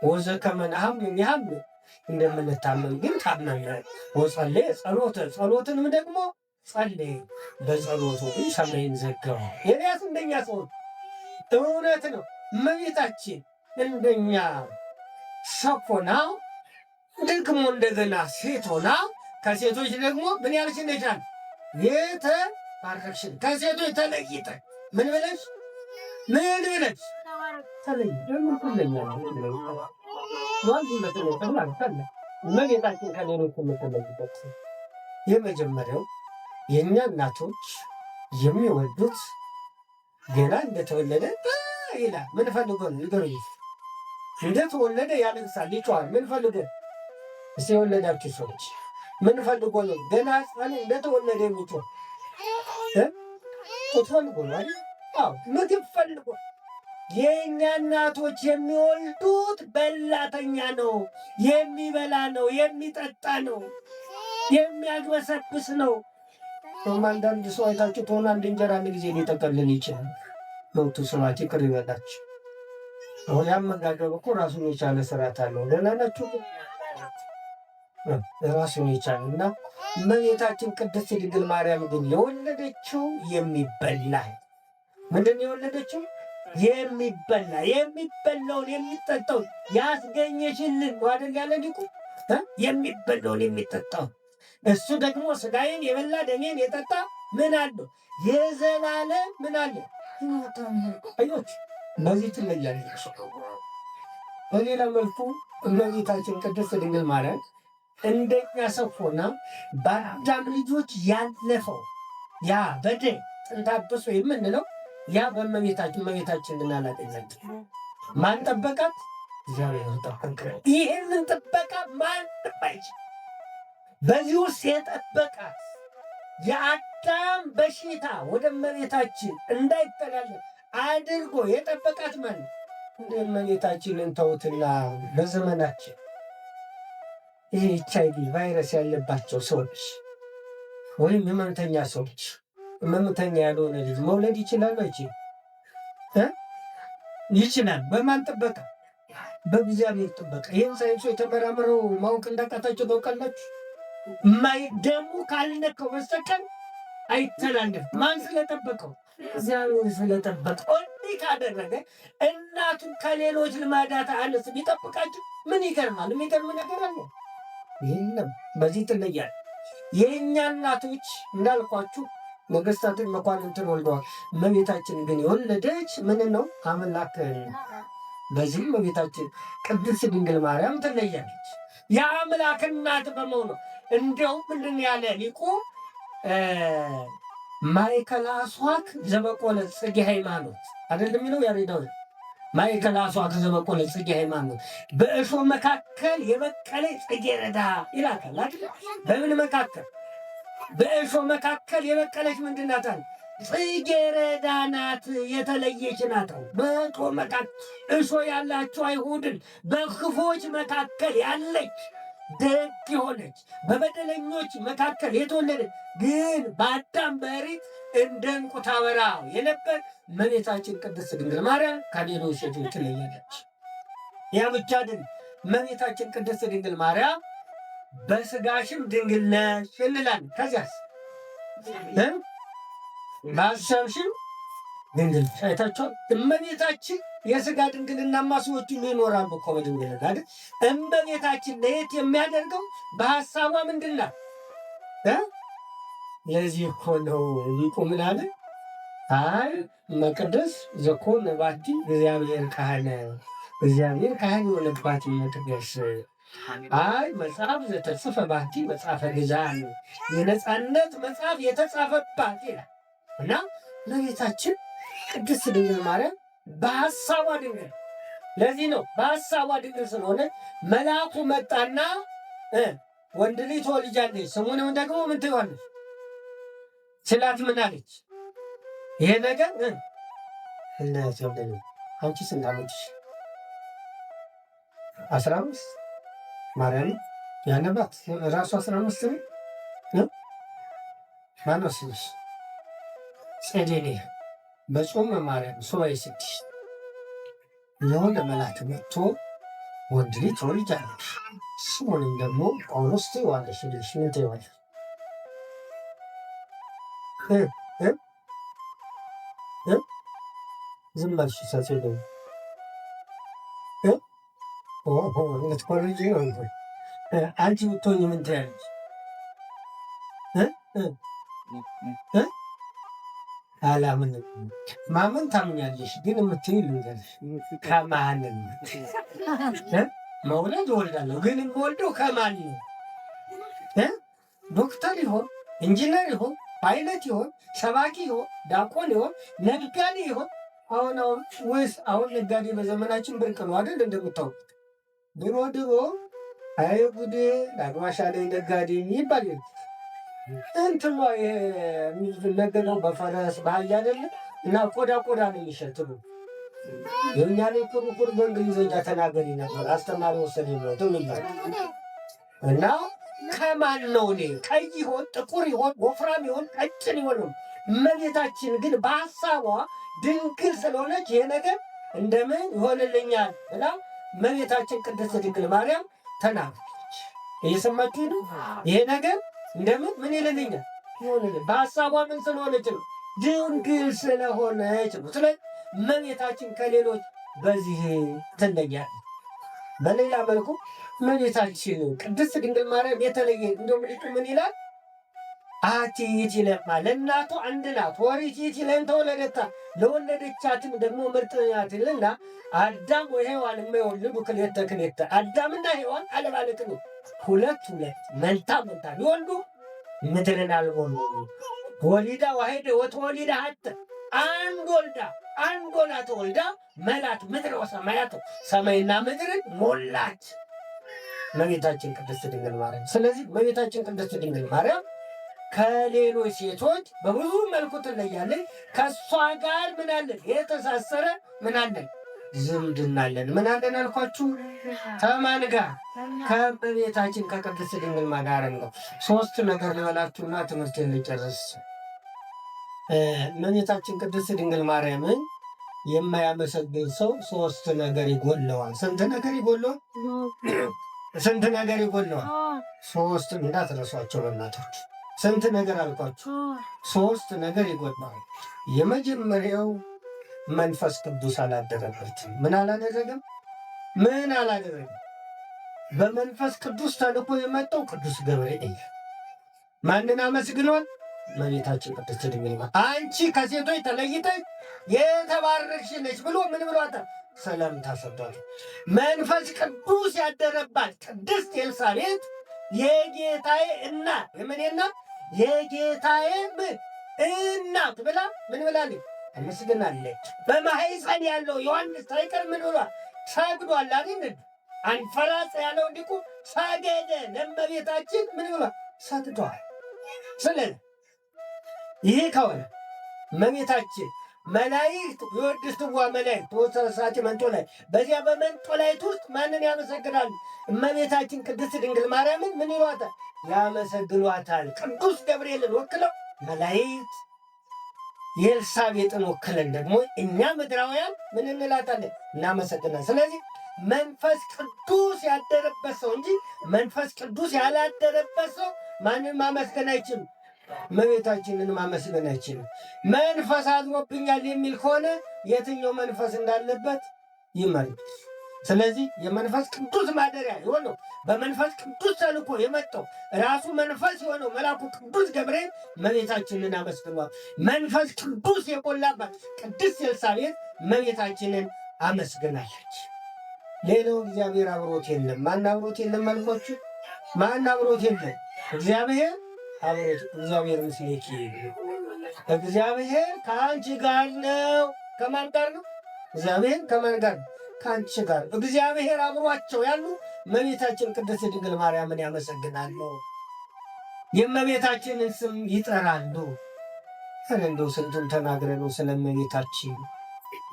ወዘከመ ነሐምን ያምን፣ እንደምንታመም ግን ታመመ። ወጸለየ ጸሎተ፣ ጸሎትንም ደግሞ ጸለየ። በጸሎቱ ግን ሰማይን ዘጋው። ኤልያስ እንደኛ ሰው እውነት ነው። እመቤታችን እንደኛ ሰው ሆና ደግሞ እንደገና ሴት ሆና ከሴቶች ደግሞ ምን ያልሽ ነሻል? የተባረክሽን ከሴቶች ተለይተ ምን ብለሽ ተለይ ደግሞ እመቤታችን ከሌሎች የምትለይበት የመጀመሪያው የእኛ እናቶች የሚወዱት ገና እንደተወለደ ይላል። ምን ፈልጎ ነው? ንገሩኝ። እንደተወለደ ያለቅሳል፣ ይጮሃል። ምን ፈልጎ? እስኪ የወለዳችሁ ሰዎች ምን ፈልጎ ነው? ገና ሕፃን እንደተወለደ የሚጮህ ጡት ፈልጎ ነው አይደል? አዎ፣ ምግብ ፈልጎ። የእኛ እናቶች የሚወልዱት በላተኛ ነው፣ የሚበላ ነው፣ የሚጠጣ ነው፣ የሚያግበሰብስ ነው። አንዳንድ ሰው አይታችሁ ከሆነ አንድ እንጀራ አንድ ጊዜ ሊጠቀልል ይችላል። መውቱ ስማት ይቅር ይበላችሁ። ያመጋገብ እኮ ራሱን የቻለ ስርዓት አለው። ደህና ናችሁ? ራሱን የቻለ እና እመቤታችን ቅድስት ድንግል ማርያም ግን የወለደችው የሚበላ ምንድን የወለደችው? የሚበላ የሚበላውን የሚጠጣውን ያስገኘሽልን ዋደግ ያለ ዲቁ የሚበላውን የሚጠጣውን እሱ ደግሞ ስጋዬን የበላ ደሜን የጠጣ ምን አለው? የዘላለም ምን አለ? አዮች በዚህ ትለያለች። በሌላ መልኩ እመቤታችን ቅድስት ድንግል ማርያም እንደኛ ሰው ሆና በአዳም ልጆች ያለፈው ያ በደል ጥንታብሶ የምንለው ያ በእመቤታችን እንድናላገኛት ማን ጠበቃት? እግዚአብሔር ጠበቀ። ይህንን ጥበቃ ማን ጠባይች? በዚህ ውስጥ የጠበቃት የአዳም በሽታ ወደ እመቤታችን እንዳይተላለፍ አድርጎ የጠበቃት ማን? እንደ እመቤታችንን ተውትና በዘመናችን ይህ HIV ቫይረስ ያለባቸው ሰዎች ወይም ህመምተኛ ሰዎች ህመምተኛ ያልሆነ ልጅ መውለድ ይችላሉ? ይችላል። በማን ጥበቃ? በእግዚአብሔር ጥበቃ። ይህን ሳይንሱ የተመራመረው ማወቅ እንዳቃታቸው ታውቃላችሁ? ደሙ ካልነካው በስተቀር አይተላለፍ። ማን ስለጠበቀው? እግዚአብሔር ስለጠበቀው። እንዲህ ካደረገ እናቱን ከሌሎች ልማዳት አነስ ቢጠብቃችሁ ምን ይገርማል? የሚገርም ነገር አለ? የለም። በዚህ ትለያል። የእኛ እናቶች እንዳልኳችሁ ነገስታትን መኳንንትን ወልደዋል። እመቤታችን ግን የወለደች ምን ነው? አምላክን። በዚህም እመቤታችን ቅድስት ድንግል ማርያም ትለያለች። የአምላክ እናት በመሆኑ እንዲያውም ምንድን ያለ ሊቁ ማእከለ አስዋክ ዘበቆለ ጽጌ ሃይማኖት አይደለም የሚለው ያሬዳዊ። ማእከለ አስዋክ ዘበቆለ ጽጌ ሃይማኖት በእሾህ መካከል የበቀለ ጽጌረዳ ይላታል አይደል? በምን መካከል? በእሾህ መካከል የበቀለች ምንድን ናት? ጽጌረዳ ናት፣ የተለየች ናት። በእሾህ መካከል እሾህ ያላቸው አይሁድን በክፎች መካከል ያለች ደግ የሆነች በበደለኞች መካከል የተወለደች ግን በአዳም በሪት እንደ ዕንቁ ታበራ የነበር እመቤታችን ቅድስት ድንግል ማርያም ከሌሎች ሴቶች ትለያለች። ያ ብቻ ግን እመቤታችን ቅድስት ድንግል ማርያም በስጋሽም ድንግል ነሽ እንላለን። ከዚያስ በሀሳብሽም ድንግል አይታችኋል። እመቤታችን የስጋ ድንግልናማ ሰዎች ሁሉ ይኖራሉ እኮ በድንግልና አይደል? እመቤታችን ለየት የሚያደርገው በሀሳቧ ምንድን ናት? ለዚህ እኮ ነው ሊቁ ምን አለ? አይ መቅደስ ዘኮነ ባቲ እግዚአብሔር ካህነ፣ እግዚአብሔር ካህን የሆነባት መቅደስ። አይ መጽሐፍ ዘተጽፈ ባቲ መጽሐፈ ግዛን፣ የነፃነት መጽሐፍ የተጻፈባት ይላል። እና እመቤታችን ቅድስት ድንግል ማርያም በሀሳቧ ድንግል። ለዚህ ነው በሀሳቧ ድንግል ስለሆነ መልአኩ መጣና ወንድ ልጅ ትወልጃለሽ ስሙንም ደግሞ ምን ትይዋለሽ ስላት ምን አለች? ይሄ ነገር እናት ወልደ አንቺ ስንት ዓመትሽ? 15 ማርያም ያነባት ራሱ 15 ነው። ማነው ስምሽ? ጸደኒያ በጾመ ማርያም ሱባዔ 6 የሆነ መልአክ መጥቶ ወንድ ልጅ ትወልጃለሽ ስሙንም ደግሞ ጳውሎስ ትይዋለሽ ልሽ ምን ትይዋለሽ? ዝም አልሽ። ሳትሄዱ ልትኮርጂ ነው እንጂ አንቺ ብትሆኝ ምን ትያለሽ? አላምንም። ማመን ታምኛለሽ፣ ግን የምትይው ልንገርሽ፣ ከማንም መውለድ እወልዳለሁ፣ ግን የምወልደው ከማን ነው? ዶክተር ይሆን፣ ኢንጂነር ይሆን፣ ፓይለት ይሆን፣ ሰባኪ ይሆን፣ ዲያቆን ይሆን፣ ነጋዴ ይሆን? አሁን ወይስ አሁን ነጋዴ በዘመናችን ብርቅ ነው አይደል? እንደምታውቁት ድሮ አይ ጉዴ ዳግማሽ አለኝ ነጋዴ ይባል እንትኗ የሚነገደው በፈረስ በአህያ አይደለ? እና ቆዳ ነው የሚሸጥሉ። የእኛ ላይ ኩርኩር በእንግሊዝኛ ተናገሪ ነበር አስተማሪ ወሰደ ነው ትምኛል። እና ከማን ነው እኔ ቀይ ይሆን ጥቁር ይሆን ወፍራም ይሆን ቀጭን ይሆን? እመቤታችን ግን በሀሳቧ ድንግል ስለሆነች ይሄ ነገር እንደምን ይሆንልኛል ብላ እመቤታችን ቅድስት ድንግል ማርያም ተናገረች። እየሰማችሁ ነው? ይሄ ነገር እንደምን ምን ይልልኛል ይሆንልኝ። በሀሳቧ ምን ስለሆነች ነው? ድንግል ስለሆነች ነው። ስለዚህ እመቤታችን ከሌሎች በዚህ ትለያለች። በሌላ መልኩ እመቤታችን ቅድስት ድንግል ማርያም የተለየ እንደውም ልጁ ምን ይላል? አቲ ይእቲ ለማ ለእናቱ አንድ ናት፣ ወሪት ይእቲ ለእንተ ወለደታ ለወለደቻትም ደግሞ ምርጥ ናት ይልና አዳም ወሔዋን የማይወልዱ ክልኤተ ክልኤተ አዳምና ሔዋን አለባለቅ ነው። ሁለት መንታ ሊወልዱ ምድርን አልሞሉ ወሊዳ ዋሄደ ወተወሊዳ ሀተ አንድ ወልዳ ተወልዳ መላት ምድር ወሰማያት ሰማይና ምድርን ሞላች እመቤታችን ቅድስት ድንግል ማርያም። ስለዚህ እመቤታችን ቅድስት ድንግል ማርያም ከሌሎች ሴቶች በብዙ መልኩ ትለያለች። ከእሷ ጋር ምን አለን? የተሳሰረ ምን አለን? ዝምድና አለን። ምን አለን አልኳችሁ? ከማን ጋር? ከእመቤታችን ከቅድስት ድንግል ማርያም ነው። ሶስት ነገር ልበላችሁና ትምህርቴን ልጨርስ። እመቤታችን ቅድስት ድንግል ማርያምን የማያመሰግን ሰው ሶስት ነገር ይጎለዋል። ስንት ነገር ይጎለዋል? ስንት ነገር ይጎለዋል? ሶስት እንዳትረሷቸው በእናቶች። ስንት ነገር አልኳችሁ? ሶስት ነገር ይጎለዋል። የመጀመሪያው መንፈስ ቅዱስ አላደረበትም። ምን አላደረገም? በመንፈስ ቅዱስ ተልኮ የመጣው ቅዱስ ገብርኤል ማንን አመስግኗል? እመቤታችን ቅድስት ድንግል ማርያም አንቺ ከሴቶች ተለይተሽ የተባረክሽ ነሽ ብሎ ምን ብሏታል? ሰላምታ ሰጥቷል። መንፈስ ቅዱስ ያደረባት ቅድስት ኤልሳቤጥ የጌታዬ እናት የምኔና የጌታዬ እናት ብላ ምን ብላለች? አመስግናለች። በማህፀን ያለው ዮሐንስ ሳይቀር ምን ብሏል? ሰግዷል አይደል? አንፈራጽ ያለው እንዲሁ ሰገደ ለእመቤታችን ምን ብሏል? ሰግዷል። ስለዚህ ይሄ ከሆነ እመቤታችን መላእክት የወድስትዋ መላእክት ተወሰሳች መንጦ ላይ በዚያ በመንጦ ላይት ውስጥ ማንን ያመሰግናሉ? እመቤታችን ቅድስት ድንግል ማርያምን ምን ይሏታል? ያመሰግኗታል። ቅዱስ ገብርኤልን ወክለው መላእክት የኤልሳቤጥን ወክለን ደግሞ እኛ ምድራውያን ምን እንላታለን? እናመሰግናለን። ስለዚህ መንፈስ ቅዱስ ያደረበት ሰው እንጂ መንፈስ ቅዱስ ያላደረበት ሰው ማንን ማመስገን አይችልም? እመቤታችንን ማመስገን አይችልም። መንፈስ አድሮብኛል የሚል ከሆነ የትኛው መንፈስ እንዳለበት ይመልስ። ስለዚህ የመንፈስ ቅዱስ ማደሪያ የሆነው በመንፈስ ቅዱስ ተልኮ የመጣው ራሱ መንፈስ የሆነው መልአኩ ቅዱስ ገብርኤል እመቤታችንን አመስግኗል። መንፈስ ቅዱስ የሞላባት ቅድስት ኤልሳቤጥ እመቤታችንን አመስግናለች። ሌላው እግዚአብሔር አብሮት የለም። ማን አብሮት የለም አልኳችሁ? ማን አብሮት የለም? እግዚአብሔር አብሮት። እግዚአብሔር ምስሌኪ፣ እግዚአብሔር ከአንቺ ጋር ነው። ከማን ጋር ነው? እግዚአብሔር ከማን ጋር ነው? ከአንቺ ጋር። እግዚአብሔር አብሯቸው ያሉ እመቤታችን ቅድስት ድንግል ማርያምን ያመሰግናሉ፣ የእመቤታችንን ስም ይጠራሉ። እንደው ስንቱን ተናግረ ነው ስለ እመቤታችን።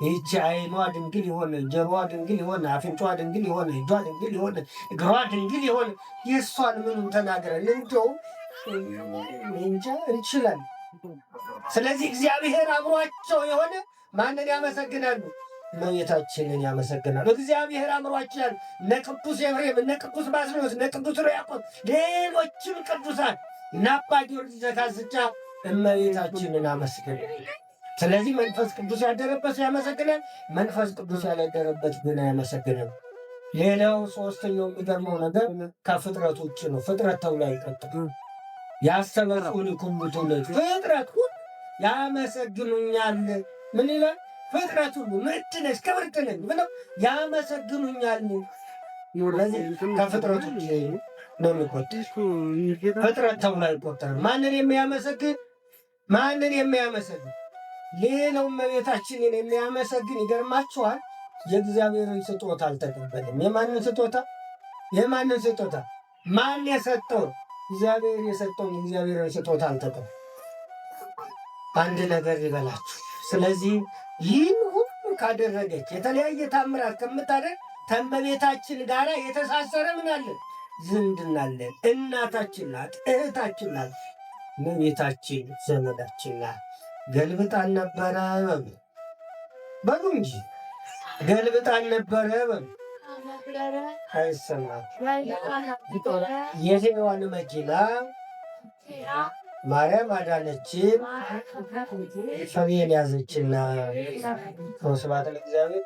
ይህቺ አይኗ ድንግል የሆነ ጀሮዋ ድንግል የሆነ አፍንጫዋ ድንግል የሆነ እጇ ድንግል የሆነ እግሯ ድንግል የሆነ የእሷን ምኑን ተናግረን እንደው እንጃ እንችላለን። ስለዚህ እግዚአብሔር አብሯቸው የሆነ ማንን ያመሰግናሉ? እመቤታችንን ያመሰግናሉ። እግዚአብሔር አምሯቸዋል። እነ ቅዱስ ኤፍሬም፣ እነ ቅዱስ ባስልዮስ፣ እነ ቅዱስ ሪያቆን፣ ሌሎችም ቅዱሳን እነ አባ ጊዮርጊስ ዘጋስጫ እመቤታችንን አመስግን። ስለዚህ መንፈስ ቅዱስ ያደረበት ያመሰግናል፣ መንፈስ ቅዱስ ያላደረበት ግን አያመሰግንም። ሌላው ሶስተኛው የሚገርመው ነገር ከፍጥረት ውጭ ነው። ፍጥረት ተብሎ አይቀጥልም። ያስተበጽኡኒ ኩሉ ትውልድ ፍጥረት ሁሉ ያመሰግኑኛል። ምን ይላል? ፍጥረት ሁሉ ምርጥ ነሽ ክብርት ነሽ ብለው ያመሰግኑኛል። ከፍጥረት ውጭ ነው የሚቆጠር። ፍጥረት ተብሎ አይቆጠርም። ማንን የሚያመሰግን ማንን የሚያመሰግን? ሌላው እመቤታችንን የሚያመሰግን ይገርማችኋል፣ የእግዚአብሔርን ስጦታ አልተቀበለም። የማንን ስጦታ? የማንን ስጦታ? ማን የሰጠው? እግዚአብሔር የሰጠውን የእግዚአብሔርን ስጦታ አልተቀበለም። አንድ ነገር ይበላችሁ። ስለዚህ ይህን ሁሉ ካደረገች የተለያየ ታምራት ከምታደርግ ከእመቤታችን ጋር የተሳሰረ ምን አለን? ዝምድና አለን። እናታችን ናት፣ እህታችን ናት። እመቤታችን ዘመዳችን ናት። ገልብጣን ነበረ በሉ እንጂ ገልብጣን ነበረ በሉ። አይሰማም። የሔዋን መኪና ማርያም አዳነችን፣ ፈቤን ያዘችና። ስብሐት ለእግዚአብሔር።